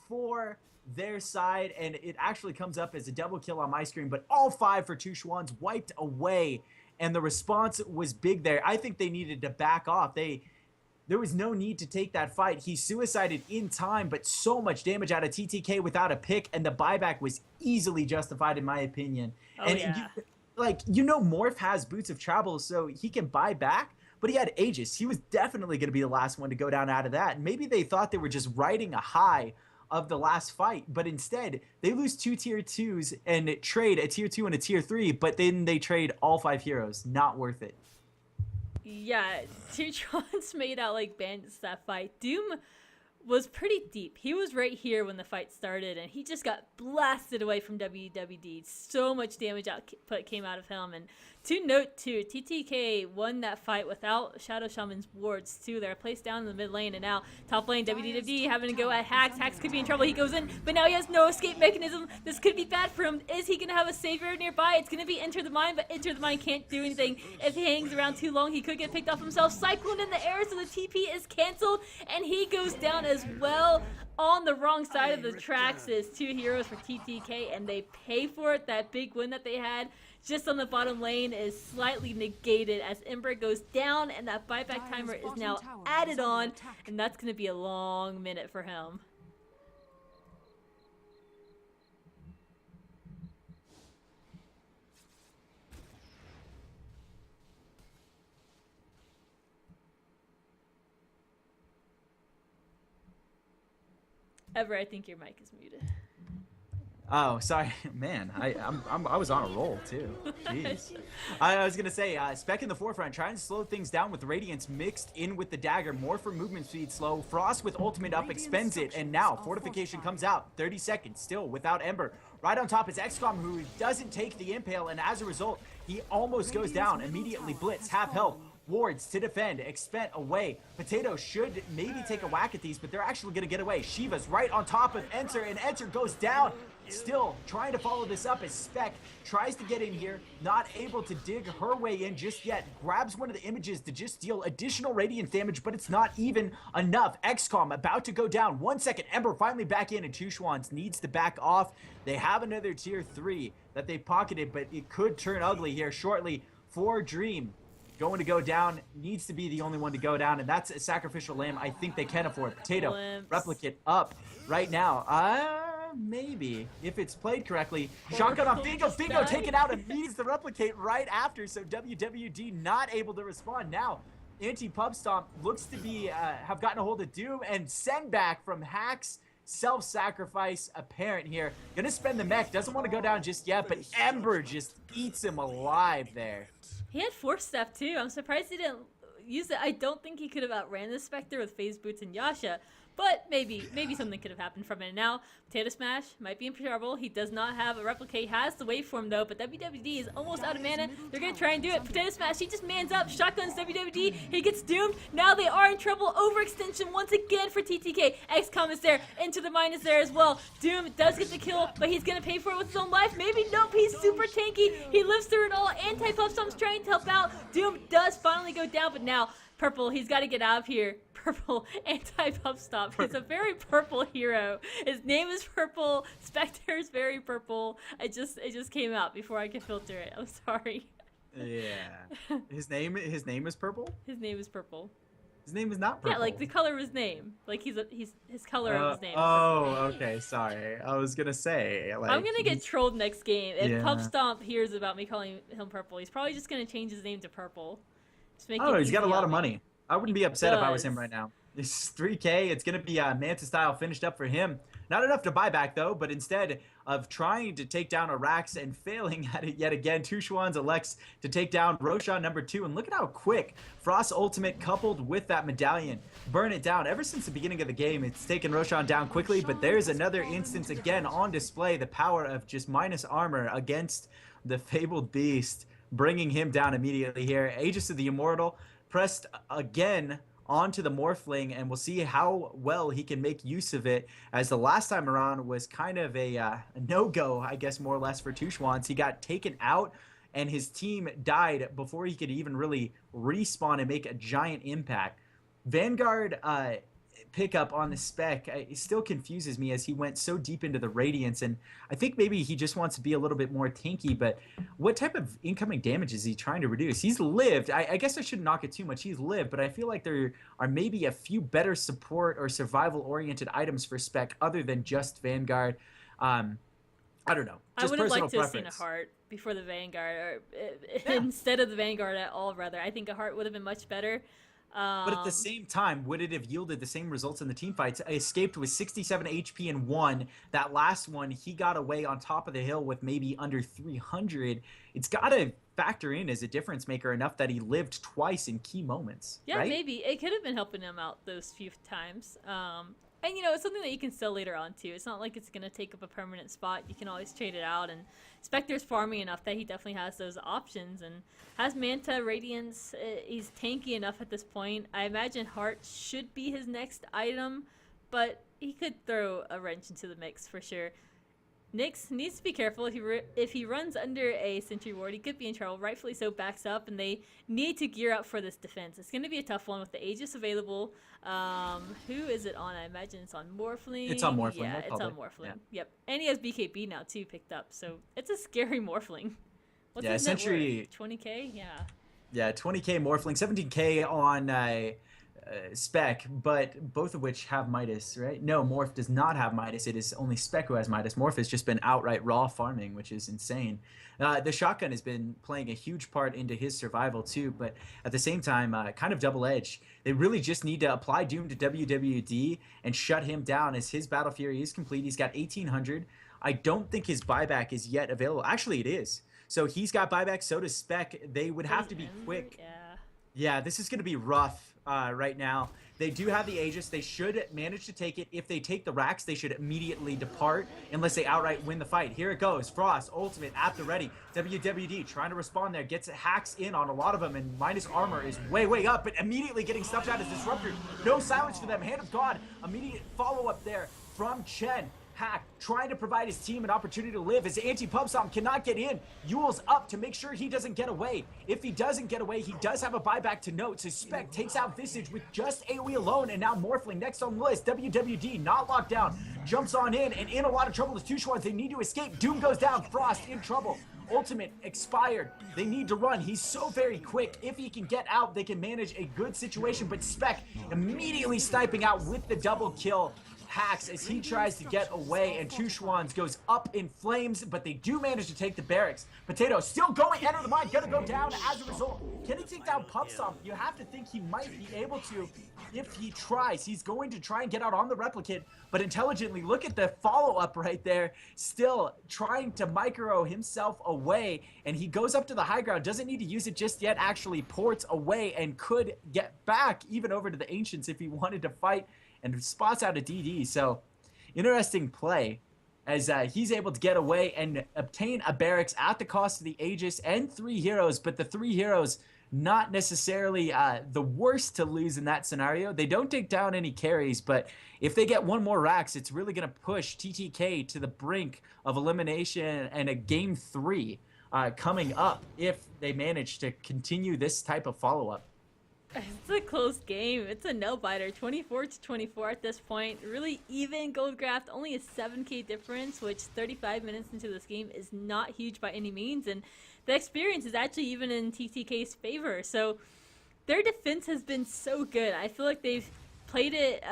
for their side, and it actually comes up as a double kill on my screen, but all 5 for CHUANZ wiped away, and the response was big there. I think they needed to back off. There was no need to take that fight. He suicided in time, but so much damage out of TTK without a pick, and the buyback was easily justified in my opinion. Oh, and yeah. Morph has Boots of Travel, so he can buy back, but he had Aegis. He was definitely going to be the last one to go down out of that. And maybe they thought they were just riding a high of the last fight, but instead they lose 2 tier 2s and trade a tier 2 and a tier 3, but then they trade all 5 heroes. Not worth it. Yeah, CHUANZ made out like bandits that fight. Doom was pretty deep. He was right here when the fight started, and he just got blasted away from WWD. So much damage came out of him, and To note too, TTK won that fight without Shadow Shaman's wards too. They're placed down in the mid lane, and now top lane WDWD having to go at Hax. Hax could be in trouble. He goes in, but now he has no escape mechanism. This could be bad for him. Is he gonna have a savior nearby? It's gonna be Enter the Mine, but Enter the Mine can't do anything. If he hangs around too long, he could get picked off himself. Cyclone in the air, so the TP is canceled, and he goes down as well. On the wrong side of the tracks is 2 heroes for TTK, and they pay for it. That big win that they had just on the bottom lane is slightly negated as Ember goes down, and that buyback timer is now added on, and that's going to be a long minute for him. Ever, I think your mic is muted. Oh, sorry, man. I was on a roll too. Jeez. I was gonna say, Spec in the forefront, trying to slow things down with Radiance mixed in with the dagger, more for movement speed slow. Frost with ultimate up expends it, and now Fortification comes out. 30 seconds still without Ember. Right on top is XCOM, who doesn't take the impale, and as a result, he almost goes down. Immediately blitz, half health. Wards to defend, expend away. Potato should maybe take a whack at these, but they're actually going to get away. Shiva's right on top of Enter, and Enter goes down. Still trying to follow this up as Spec tries to get in here, not able to dig her way in just yet. Grabs one of the images to just deal additional radiant damage, but it's not even enough. XCOM about to go down. 1 second, Ember finally back in, and CHUANZ needs to back off. They have another tier 3 that they pocketed, but it could turn ugly here shortly for Dream. Going to go down, needs to be the only one to go down, and that's a sacrificial lamb I think they can afford. Potato, replicate up right now. Maybe, if it's played correctly. Shotgun off Bingo, Bingo taken out and needs to replicate right after, so WWD not able to respond. Now, Anti-Pub Stomp looks to be, have gotten a hold of Doom, and send back from Hax. Self-sacrifice apparent here. Gonna spend the mech, doesn't want to go down just yet, but Ember just eats him alive there. He had Force Step too. I'm surprised he didn't use it. I don't think he could have outran the Spectre with Phase Boots and Yasha, but maybe something could have happened from it. Now, Potato Smash might be in trouble. He does not have a replicate. Has the waveform though, but WWD is almost out of mana. They're gonna try and do it. Potato Smash, he just mans up. Shotguns WWD. He gets doomed. Now they are in trouble. Overextension once again for TTK. XCOM is there. Into the Mine is there as well. Doom does get the kill, but he's gonna pay for it with his own life. Maybe nope. He's super tanky. He lives through it all. Anti-Puff Stomp's trying to help out. Doom does finally go down, but now Purple, he's got to get out of here. Purple, Anti-Puff Stomp. He's a very purple hero. His name is Purple. Spectre's very purple. It just came out before I could filter it. I'm sorry. Yeah. His name is Purple? His name is Purple. His name is not Purple. Yeah, like the color of his name. Like his color of his name. Oh, okay. Sorry. I was gonna say. Like, I'm gonna get trolled next game if Puff Stomp hears about me calling him Purple. He's probably just gonna change his name to Purple. Oh, he's got a lot of money. I wouldn't be upset if I was him right now. It's 3K. It's going to be Manta style finished up for him. Not enough to buy back, though, but instead of trying to take down Arax and failing at it yet again, CHUANZ elects to take down Roshan number 2. And look at how quick Frost's ultimate coupled with that medallion burn it down. Ever since the beginning of the game, it's taken Roshan down quickly, but there's another instance again on display. The power of just minus armor against the Fabled Beast, bringing him down immediately here. Aegis of the Immortal pressed again onto the Morphling, and we'll see how well he can make use of it, as the last time around was kind of a no-go, I guess, more or less, for CHUANZ. He got taken out, and his team died before he could even really respawn and make a giant impact. Vanguard pickup on the Spec, it still confuses me as he went so deep into the Radiance, and I think maybe he just wants to be a little bit more tanky, but what type of incoming damage is he trying to reduce? He's lived. I guess I shouldn't knock it too much. He's lived, but I feel like there are maybe a few better support or survival-oriented items for Spec other than just Vanguard. I don't know. Just I would have liked to have preference. seen a heart before the Vanguard, or instead of the Vanguard at all, rather. I think a heart would have been much better. But at the same time, would it have yielded the same results in the team fights? I escaped with 67 HP in one. That last one, he got away on top of the hill with maybe under 300. It's got to factor in as a difference maker enough that he lived twice in key moments. Yeah, right? maybe. It could have been helping him out those few times. And, you know, it's something that you can sell later on, too. It's not like it's going to take up a permanent spot. You can always trade it out. And Spectre's farming enough that he definitely has those options. And has Manta, Radiance. He's tanky enough at this point. I imagine Heart should be his next item. But he could throw a wrench into the mix for sure. Nyx needs to be careful. If he runs under a Sentry Ward, he could be in trouble. Rightfully so, backs up, and they need to gear up for this defense. It's going to be a tough one with the Aegis available. Who is it on? I imagine it's on Morphling. It's on Morphling. Yeah, it's on Morphling. Yeah. Yep. And he has BKB now, too, picked up. So it's a scary Morphling. What's his net worth? 20k? Yeah. Yeah, 20k Morphling, 17k on Spec, but both of which have Midas, right? No, Morph does not have Midas. It is only Spec who has Midas. Morph has just been outright raw farming, which is insane. The shotgun has been playing a huge part into his survival too, but at the same time, kind of double-edged. They really just need to apply Doom to WWD and shut him down as his Battle Fury is complete. He's got 1800. I don't think his buyback is yet available. Actually, it is. So he's got buyback, so does Spec. They would have to be quick. Yeah, this is going to be rough. Right now. They do have the Aegis. They should manage to take it. If they take the racks, they should immediately depart unless they outright win the fight. Here it goes. Frost, ultimate, at the ready. WWD trying to respond there. Gets hacks in on a lot of them, and minus armor is way, way up, but immediately getting stuffed out as Disruptor. No silence for them. Hand of God. Immediate follow-up there from Chen. Hack trying to provide his team an opportunity to live as anti-pump stomp cannot get in. Yule's up to make sure he doesn't get away. If he doesn't get away, he does have a buyback to note. So Spec takes out Visage with just AoE alone, and now Morphling next on the list. WWD not locked down, jumps on in, and in a lot of trouble with two CHUANZ. They need to escape. Doom goes down. Frost in trouble. Ultimate expired. They need to run. He's so very quick. If he can get out, they can manage a good situation, but Spec immediately sniping out with the double kill. Hacks as he tries to get away, and two CHUANZ goes up in flames, but they do manage to take the barracks. Potato still going, enter the mine, gonna go down as a result. Can he take down Pump Stomp? You have to think he might be able to if he tries. He's going to try and get out on the replicant, but intelligently, look at the follow-up right there, still trying to micro himself away, and he goes up to the high ground, doesn't need to use it just yet, actually ports away and could get back even over to the Ancients if he wanted to fight, and spots out a DD. So interesting play as he's able to get away and obtain a barracks at the cost of the Aegis and 3 heroes, but the 3 heroes not necessarily the worst to lose in that scenario. They don't take down any carries, but if they get one more racks, it's really going to push TTK to the brink of elimination and a game 3 coming up if they manage to continue this type of follow-up. It's a close game. It's a no-biter. 24-24 at this point. Really even Goldcraft. Only a 7k difference, which 35 minutes into this game is not huge by any means. And the experience is actually even in TTK's favor. So their defense has been so good. I feel like they've played it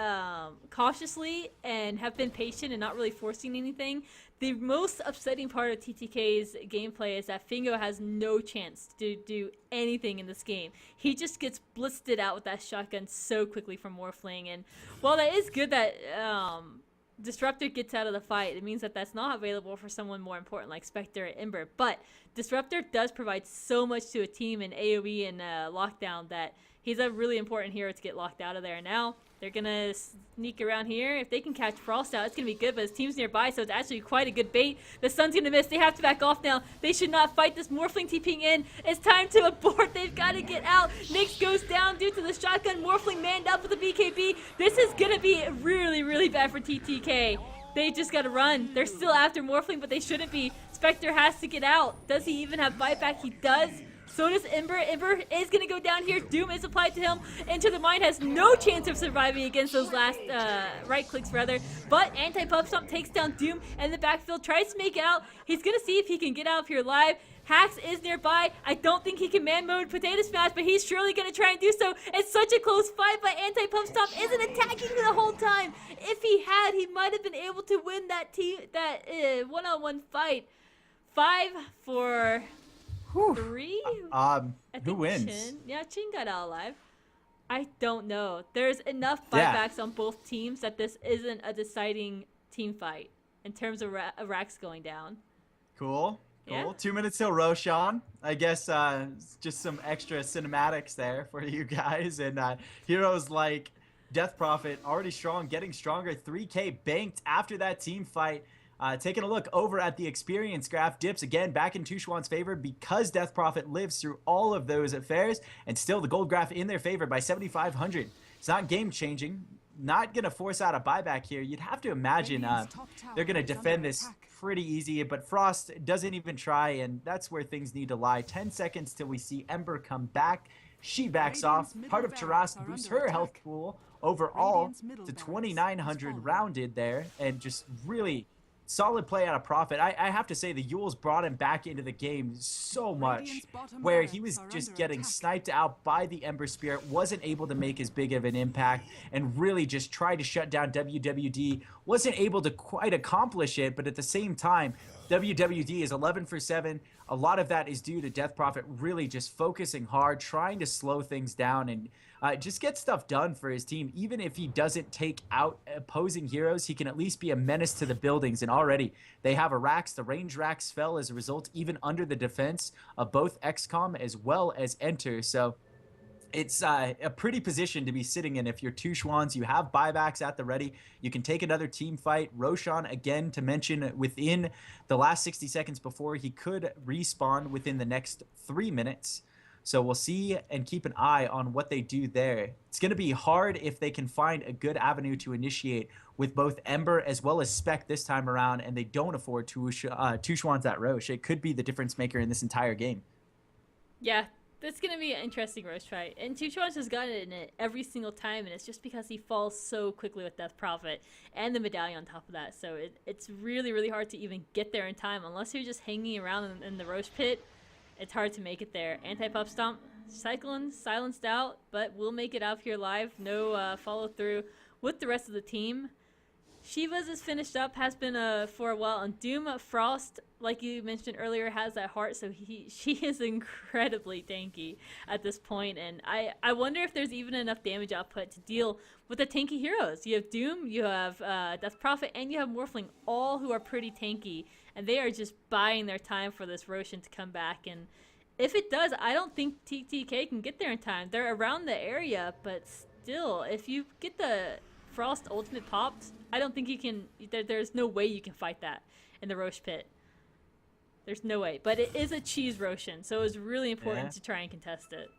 cautiously and have been patient and not really forcing anything. The most upsetting part of TTK's gameplay is that Fingo has no chance to do anything in this game. He just gets blitzed out with that shotgun so quickly from Morphling. And while that is good that Disruptor gets out of the fight, it means that that's not available for someone more important like Spectre or Ember. But Disruptor does provide so much to a team in AoE and lockdown that he's a really important hero to get locked out of there. Now they're going to sneak around here. If they can catch Frost out, it's going to be good, but his team's nearby, so it's actually quite a good bait. The Sun's going to miss. They have to back off now. They should not fight this Morphling TPing in. It's time to abort. They've got to get out. Nyx goes down due to the shotgun. Morphling manned up with the BKB. This is going to be really, really bad for TTK. They just got to run. They're still after Morphling, but they shouldn't be. Spectre has to get out. Does he even have buyback? He does. So does Ember. Ember is going to go down here. Doom is applied to him. Enter the Mine has no chance of surviving against those last right clicks, rather. But Anti-Pump Stomp takes down Doom and the backfield. Tries to make it out. He's going to see if he can get out of here live. Hacks is nearby. I don't think he can man mode Potato Smash, but he's surely going to try and do so. It's such a close fight, but Anti-Pump Stomp isn't attacking the whole time. If he had, he might have been able to win that one-on-one fight. 5 for... 3? Who wins? Chin. Yeah, Chin got out alive. I don't know. There's enough buybacks on both teams that this isn't a deciding team fight in terms of racks going down. Cool. Yeah. 2 minutes till Roshan. I guess just some extra cinematics there for you guys. And heroes like Death Prophet already strong, getting stronger. 3K banked after that team fight. Taking a look over at the experience graph, dips again back in CHUANZ favor because Death Prophet lives through all of those affairs, and still the gold graph in their favor by 7,500. It's not game changing, not going to force out a buyback here. You'd have to imagine they're going to defend this pretty easy, but Frost doesn't even try, and that's where things need to lie. 10 seconds till we see Ember come back. She backs off. Part of Taras boosts her health pool overall to 2,900 rounded there, and just really solid play out of Prophet. I have to say the Yules brought him back into the game so much, where he was just getting sniped out by the Ember Spirit, wasn't able to make as big of an impact, and really just tried to shut down WWD. Wasn't able to quite accomplish it, but at the same time, WWD is 11 for 7. A lot of that is due to Death Prophet really just focusing hard, trying to slow things down, and just get stuff done for his team. Even if he doesn't take out opposing heroes, he can at least be a menace to the buildings. And already they have a racks. The range racks fell as a result, even under the defense of both XCOM as well as Enter. So it's a pretty position to be sitting in if you're two CHUANZ. You have buybacks at the ready. You can take another team fight. Roshan, again, to mention, within the last 60 seconds before, he could respawn within the next 3 minutes. So we'll see and keep an eye on what they do there. It's going to be hard if they can find a good avenue to initiate with both Ember as well as Spec this time around, and they don't afford two CHUANZ at Roche. It could be the difference maker in this entire game. Yeah, that's going to be an interesting Roche fight. And CHUANZ has gotten it in it every single time, and it's just because he falls so quickly with Death Prophet and the medallion on top of that. So it's really, really hard to even get there in time unless you're just hanging around in the Roche pit. It's hard to make it there. Anti-Pup Stomp, Cyclone silenced out, but we'll make it out here live. No follow through with the rest of the team. Shiva's is finished up, has been for a while. And Doom Frost, like you mentioned earlier, has that heart, so she is incredibly tanky at this point. And I wonder if there's even enough damage output to deal with the tanky heroes. You have Doom, you have Death Prophet, and you have Morphling, all who are pretty tanky. And they are just buying their time for this Roshan to come back. And if it does, I don't think TTK can get there in time. They're around the area, but still, if you get the Frost ultimate popped, I don't think you can. There's no way you can fight that in the Roche pit. There's no way. But it is a cheese Roshan, so it was really important to try and contest it.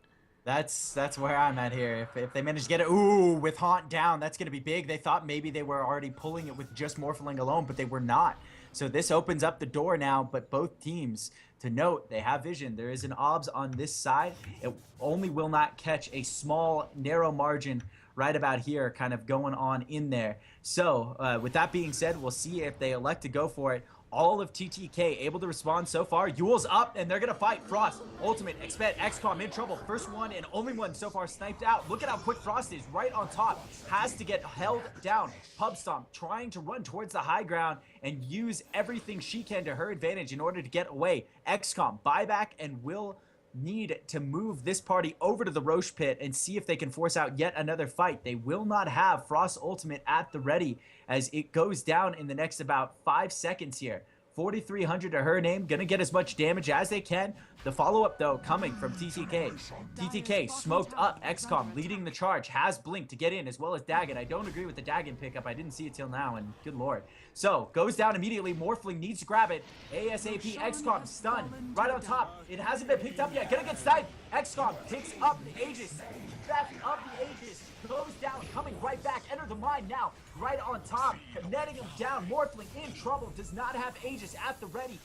That's where I'm at here. If they manage to get it, ooh, with Haunt down, that's going to be big. They thought maybe they were already pulling it with just Morphling alone, but they were not. So this opens up the door now, but both teams, to note, they have vision. There is an OBS on this side. It only will not catch a small, narrow margin right about here kind of going on in there. So with that being said, we'll see if they elect to go for it. All of TTK able to respond so far. Yule's up, and they're going to fight. Frost, Ultimate, Expect, XCOM in trouble. First one and only one so far sniped out. Look at how quick Frost is right on top. Has to get held down. Pub Stomp trying to run towards the high ground and use everything she can to her advantage in order to get away. XCOM, buyback, and will need to move this party over to the Roche pit and see if they can force out yet another fight. They will not have Frost Ultimate at the ready as it goes down in the next about 5 seconds here. 4,300 to her name, gonna get as much damage as they can. The follow-up, though, coming from TTK. TTK smoked up. XCOM leading the charge, has Blink to get in, as well as Dagon. I don't agree with the Dagon pickup. I didn't see it till now, and good lord. So, goes down immediately. Morphling needs to grab it. ASAP, XCOM stunned. Right on top. It hasn't been picked up yet. Gonna get sniped. XCOM takes up the Aegis. Back up the Aegis. Goes down, coming right back. Enter the mine now. Right on top. Netting him down. Morphling in trouble. Does not have Aegis at the ready.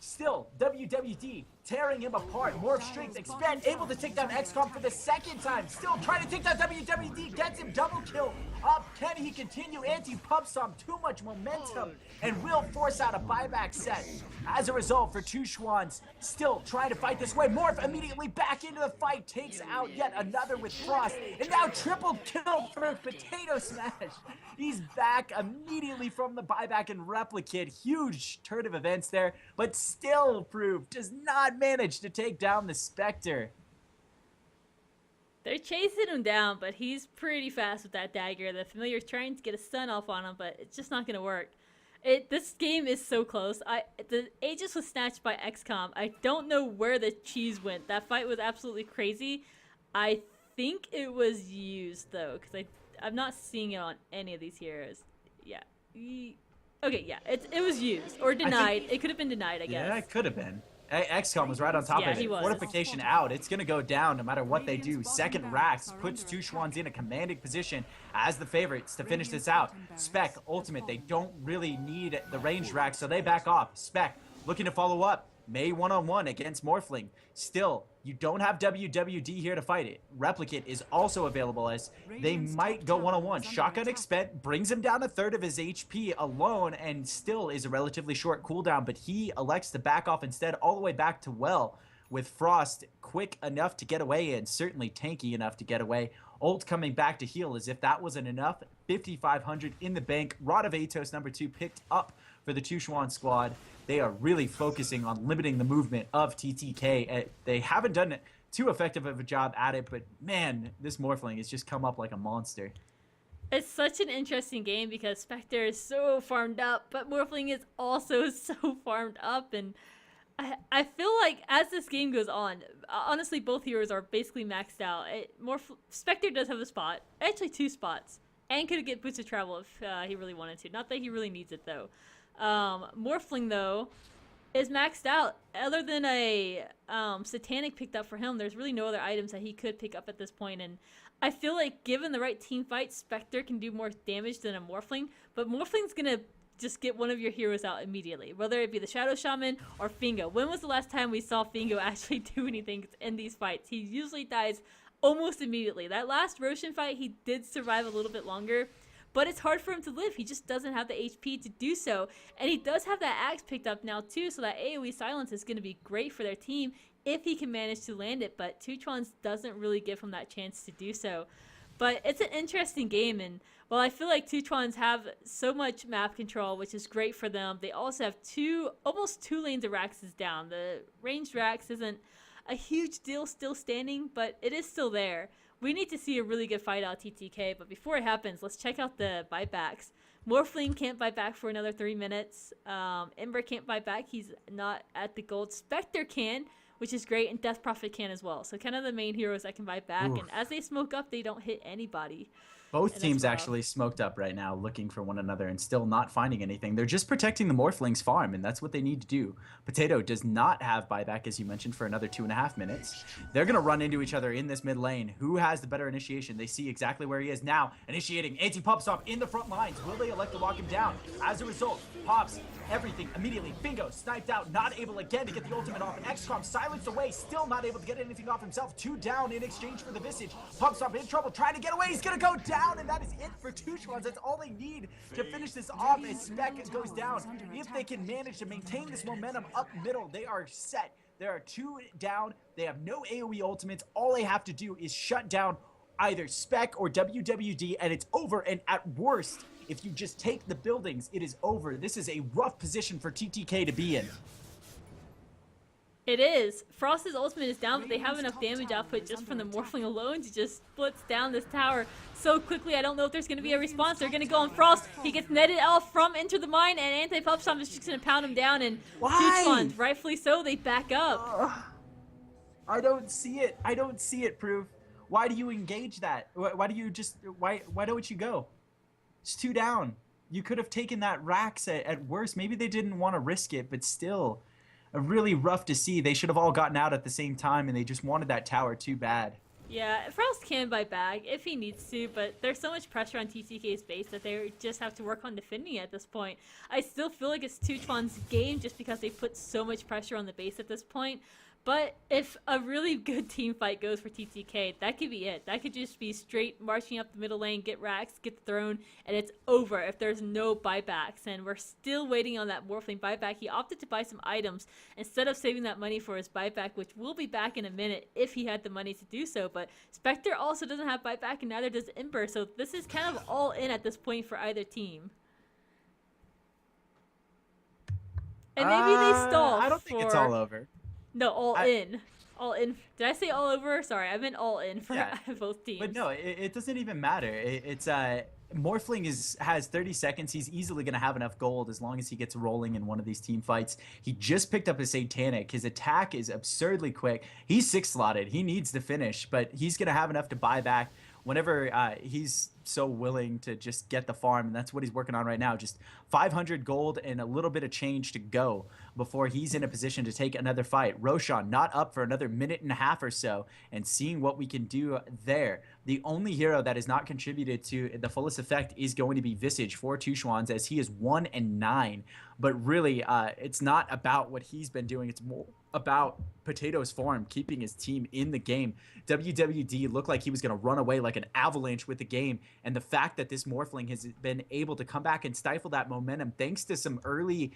Still, WWD tearing him apart. Morph strength, expand, able to take down XCOM for the second time. Still trying to take down WWD, gets him double kill up. Can he continue? Anti-Pub Stomp, too much momentum, and will force out a buyback set. As a result, for two CHUANZ, still trying to fight this way. Morph immediately back into the fight, takes out yet another with Frost, and now triple kill for Potato Smash. He's back immediately from the buyback and replicate. Huge turn of events there, but still Proof does not manage to take down the Spectre. They're chasing him down, but he's pretty fast with that dagger. The Familiar's trying to get a stun off on him, but it's just not going to work. This game is so close. The Aegis was snatched by XCOM. I don't know where the cheese went. That fight was absolutely crazy. I think it was used, though, because I'm not seeing it on any of these heroes. Yeah. Okay, yeah, it was used or denied. It could have been denied, I guess. Yeah, it could have been. XCOM was right on top Yeah, of he it. was. Fortification out. It's going to go down no matter what they do. Second Rax puts two CHUANZ in a commanding position as the favorites to finish this out. Spec, ultimate. They don't really need the ranged Rax, so they back off. Spec, looking to follow up. May one-on-one against Morphling. Still, you don't have WWD here to fight it. Replicate is also available as they might go one-on-one. Shotgun Expend brings him down a third of his HP alone and still is a relatively short cooldown, but he elects to back off instead all the way back to Well, with Frost quick enough to get away and certainly tanky enough to get away. Ult coming back to heal as if that wasn't enough. 5,500 in the bank. Rod of Atos #2 picked up for the 2 CHUANZ squad. They are really focusing on limiting the movement of TTK. They haven't done too effective of a job at it, but man, this Morphling has just come up like a monster. It's such an interesting game because Spectre is so farmed up, but Morphling is also so farmed up, and I feel like as this game goes on, honestly, both heroes are basically maxed out. Spectre does have a spot, actually 2 spots, and could get boots of travel if he really wanted to. Not that he really needs it though. Morphling though is maxed out. Other than a Satanic picked up for him, there's really no other items that he could pick up at this point, and I feel like given the right team fight, Spectre can do more damage than a Morphling, but Morphling's gonna just get one of your heroes out immediately, whether it be the Shadow Shaman or Fingo. When was the last time we saw Fingo actually do anything in these fights? He usually dies almost immediately. That last Roshan fight, he did survive a little bit longer, but it's hard for him to live. He just doesn't have the HP to do so. And he does have that axe picked up now too, so that AoE silence is going to be great for their team if he can manage to land it, but 2 CHUANZ doesn't really give him that chance to do so. But it's an interesting game, and while I feel like 2 CHUANZ have so much map control, which is great for them, they also have almost two lanes of Raxes down. The ranged Rax isn't a huge deal still standing, but it is still there. We need to see a really good fight out of TTK, but before it happens, let's check out the buybacks. Morphling can't buy back for another 3 minutes. Ember can't buy back. He's not at the gold. Spectre can, which is great, and Death Prophet can as well. So kind of the main heroes that can buy back. Oof. And as they smoke up, they don't hit anybody. Both teams actually smoked up right now, looking for one another and still not finding anything. They're just protecting the Morphling's farm, and that's what they need to do. Potato does not have buyback, as you mentioned, for another 2.5 minutes. They're going to run into each other in this mid lane. Who has the better initiation? They see exactly where he is now. Initiating anti-pop stop in the front lines. Will they elect to lock him down? As a result, Pops everything immediately. Bingo sniped out, not able again to get the ultimate off. XCOM silenced away, still not able to get anything off himself. 2 down in exchange for the Visage. Pop stop in trouble, trying to get away. He's going to go down, and that is it for 2 CHUANZ. That's all they need to finish this off as Spec goes down. If they can manage to maintain this momentum up middle, they are set. There are 2 down. They have no AoE ultimates. All they have to do is shut down either Spec or WWD, and it's over. And at worst, if you just take the buildings, it is over. This is a rough position for TTK to be in. It is. Frost's ultimate is down, but they have enough damage output just from the Morphling alone to just splits down this tower so quickly. I don't know if there's going to be a response. They're going to go on Frost. He gets netted off from Enter the Mine, and Anti-Pop Stomp is just going to pound him down. And 2 CHUANZ, rightfully so, they back up. I don't see it. I don't see it, Proof. Why do you engage that? Why do you just... Why don't you go? It's 2 down. You could have taken that Rax at worst. Maybe they didn't want to risk it, but still... really rough to see. They should have all gotten out at the same time, and they just wanted that tower too bad. Yeah, Frost can buy back if he needs to, but there's so much pressure on TTK's base that they just have to work on defending it at this point. I still feel like it's 2 CHUANZ's game just because they put so much pressure on the base at this point. But if a really good team fight goes for TTK, that could be it. That could just be straight marching up the middle lane, get Rax, get the throne, and it's over if there's no buybacks. And we're still waiting on that Morphling buyback. He opted to buy some items instead of saving that money for his buyback, which will be back in a minute if he had the money to do so. But Spectre also doesn't have buyback, and neither does Ember. So this is kind of all in at this point for either team. And maybe they stall. I don't think it's all over. No, all in. All in. Did I say all over? Sorry, I meant all in for both teams. But no, it doesn't even matter. It's Morphling has 30 seconds. He's easily going to have enough gold as long as he gets rolling in one of these team fights. He just picked up his Satanic. His attack is absurdly quick. He's 6 slotted. He needs to finish, but he's going to have enough to buy back whenever he's so willing to just get the farm, and that's what he's working on right now. Just 500 gold and a little bit of change to go before he's in a position to take another fight. Roshan not up for another minute and a half or so, and seeing what we can do there. The only hero that has not contributed to the fullest effect is going to be Visage for CHUANZ, as he is 1-9. But really, it's not about what he's been doing. It's more about Potato's form, keeping his team in the game. WWD looked like he was going to run away like an avalanche with the game, and the fact that this Morphling has been able to come back and stifle that momentum thanks to some early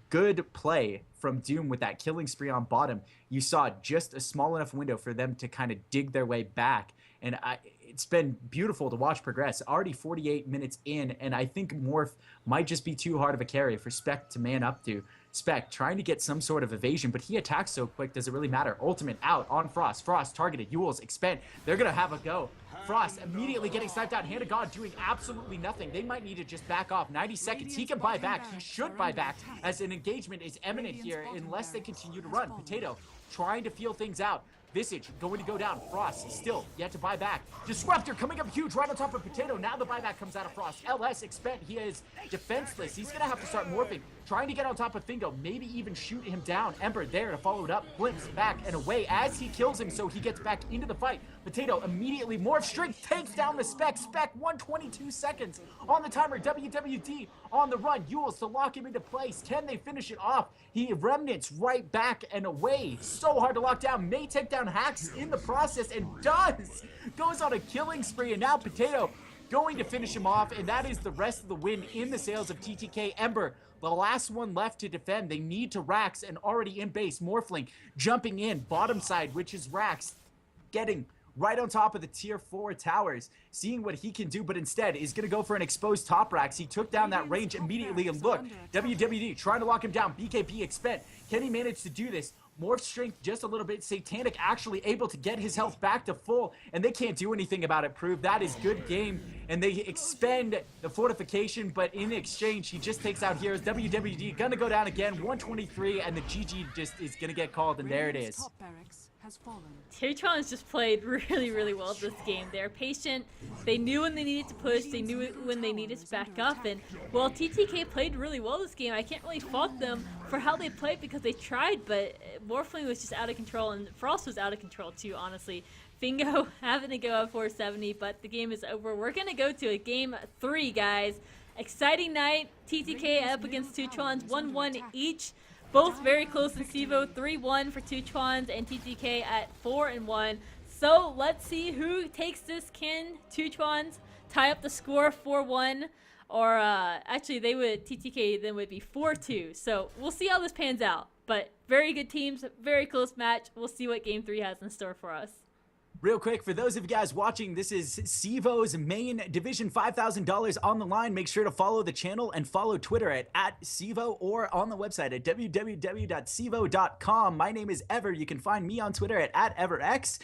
good play from Doom with that killing spree on bottom. You saw just a small enough window for them to kind of dig their way back, and it's been beautiful to watch progress. Already 48 minutes in, and I think Morph might just be too hard of a carry for Spec to man up to. Spec trying to get some sort of evasion, but he attacks so quick, does it really matter? Ultimate out on Frost. Frost targeted. Yules expend. They're going to have a go. Frost immediately getting sniped out. Hand of God doing absolutely nothing. They might need to just back off. 90 seconds. He can buy back. He should buy back, as an engagement is imminent here unless they continue to run. Potato trying to feel things out. Visage going to go down. Frost still yet to buy back. Disruptor coming up huge right on top of Potato. Now the buyback comes out of Frost. LS expend. He is defenseless. He's going to have to start morphing. Trying to get on top of Fingo. Maybe even shoot him down. Ember there to follow it up. Blimps back and away as he kills him, so he gets back into the fight. Potato immediately morph strength takes down the Spec. Spec 122 seconds on the timer. WWD on the run. Yules to lock him into place. Can they finish it off? He remnants right back and away. So hard to lock down. May take down Hacks in the process, and does. Goes on a killing spree, and now Potato going to finish him off, and that is the rest of the win in the sails of TTK. Ember, the last one left to defend. They need to Rax, and already in base. Morphling jumping in, bottom side, which is Rax, getting right on top of the tier 4 towers, seeing what he can do, but instead is going to go for an exposed top Rax. He took down that range immediately, and look, WWD trying to lock him down. BKB expend. Can he manage to do this? Morph strength just a little bit. Satanic actually able to get his health back to full, and they can't do anything about it. Prove that is good game, and they expend the fortification, but in exchange he just takes out heroes. WWD gonna go down again, 123, and the GG just is gonna get called, and there it is. CHUANZ just played really well this game. They're patient. They knew when they needed to push. They knew when they needed to back up. And while TTK played really well this game, I can't really fault them for how they played, because they tried, but Morphling was just out of control, and Frost was out of control too, honestly. Fingo having to go up 470, but the game is over. We're going to go to a game 3, guys. Exciting night. TTK up against CHUANZ, 1-1 each. Both very close in CEVO, 3-1 for CHUANZ and TTK at 4-1. So let's see who takes this. Can CHUANZ tie up the score 4-1? Or actually, TTK then would be 4-2. So we'll see how this pans out. But very good teams, very close match. We'll see what Game 3 has in store for us. Real quick, for those of you guys watching, this is CEVO-Main Division, $5,000 on the line. Make sure to follow the channel and follow Twitter at CEVO, or on the website at www.cevo.com. My name is Ever. You can find me on Twitter at EverX.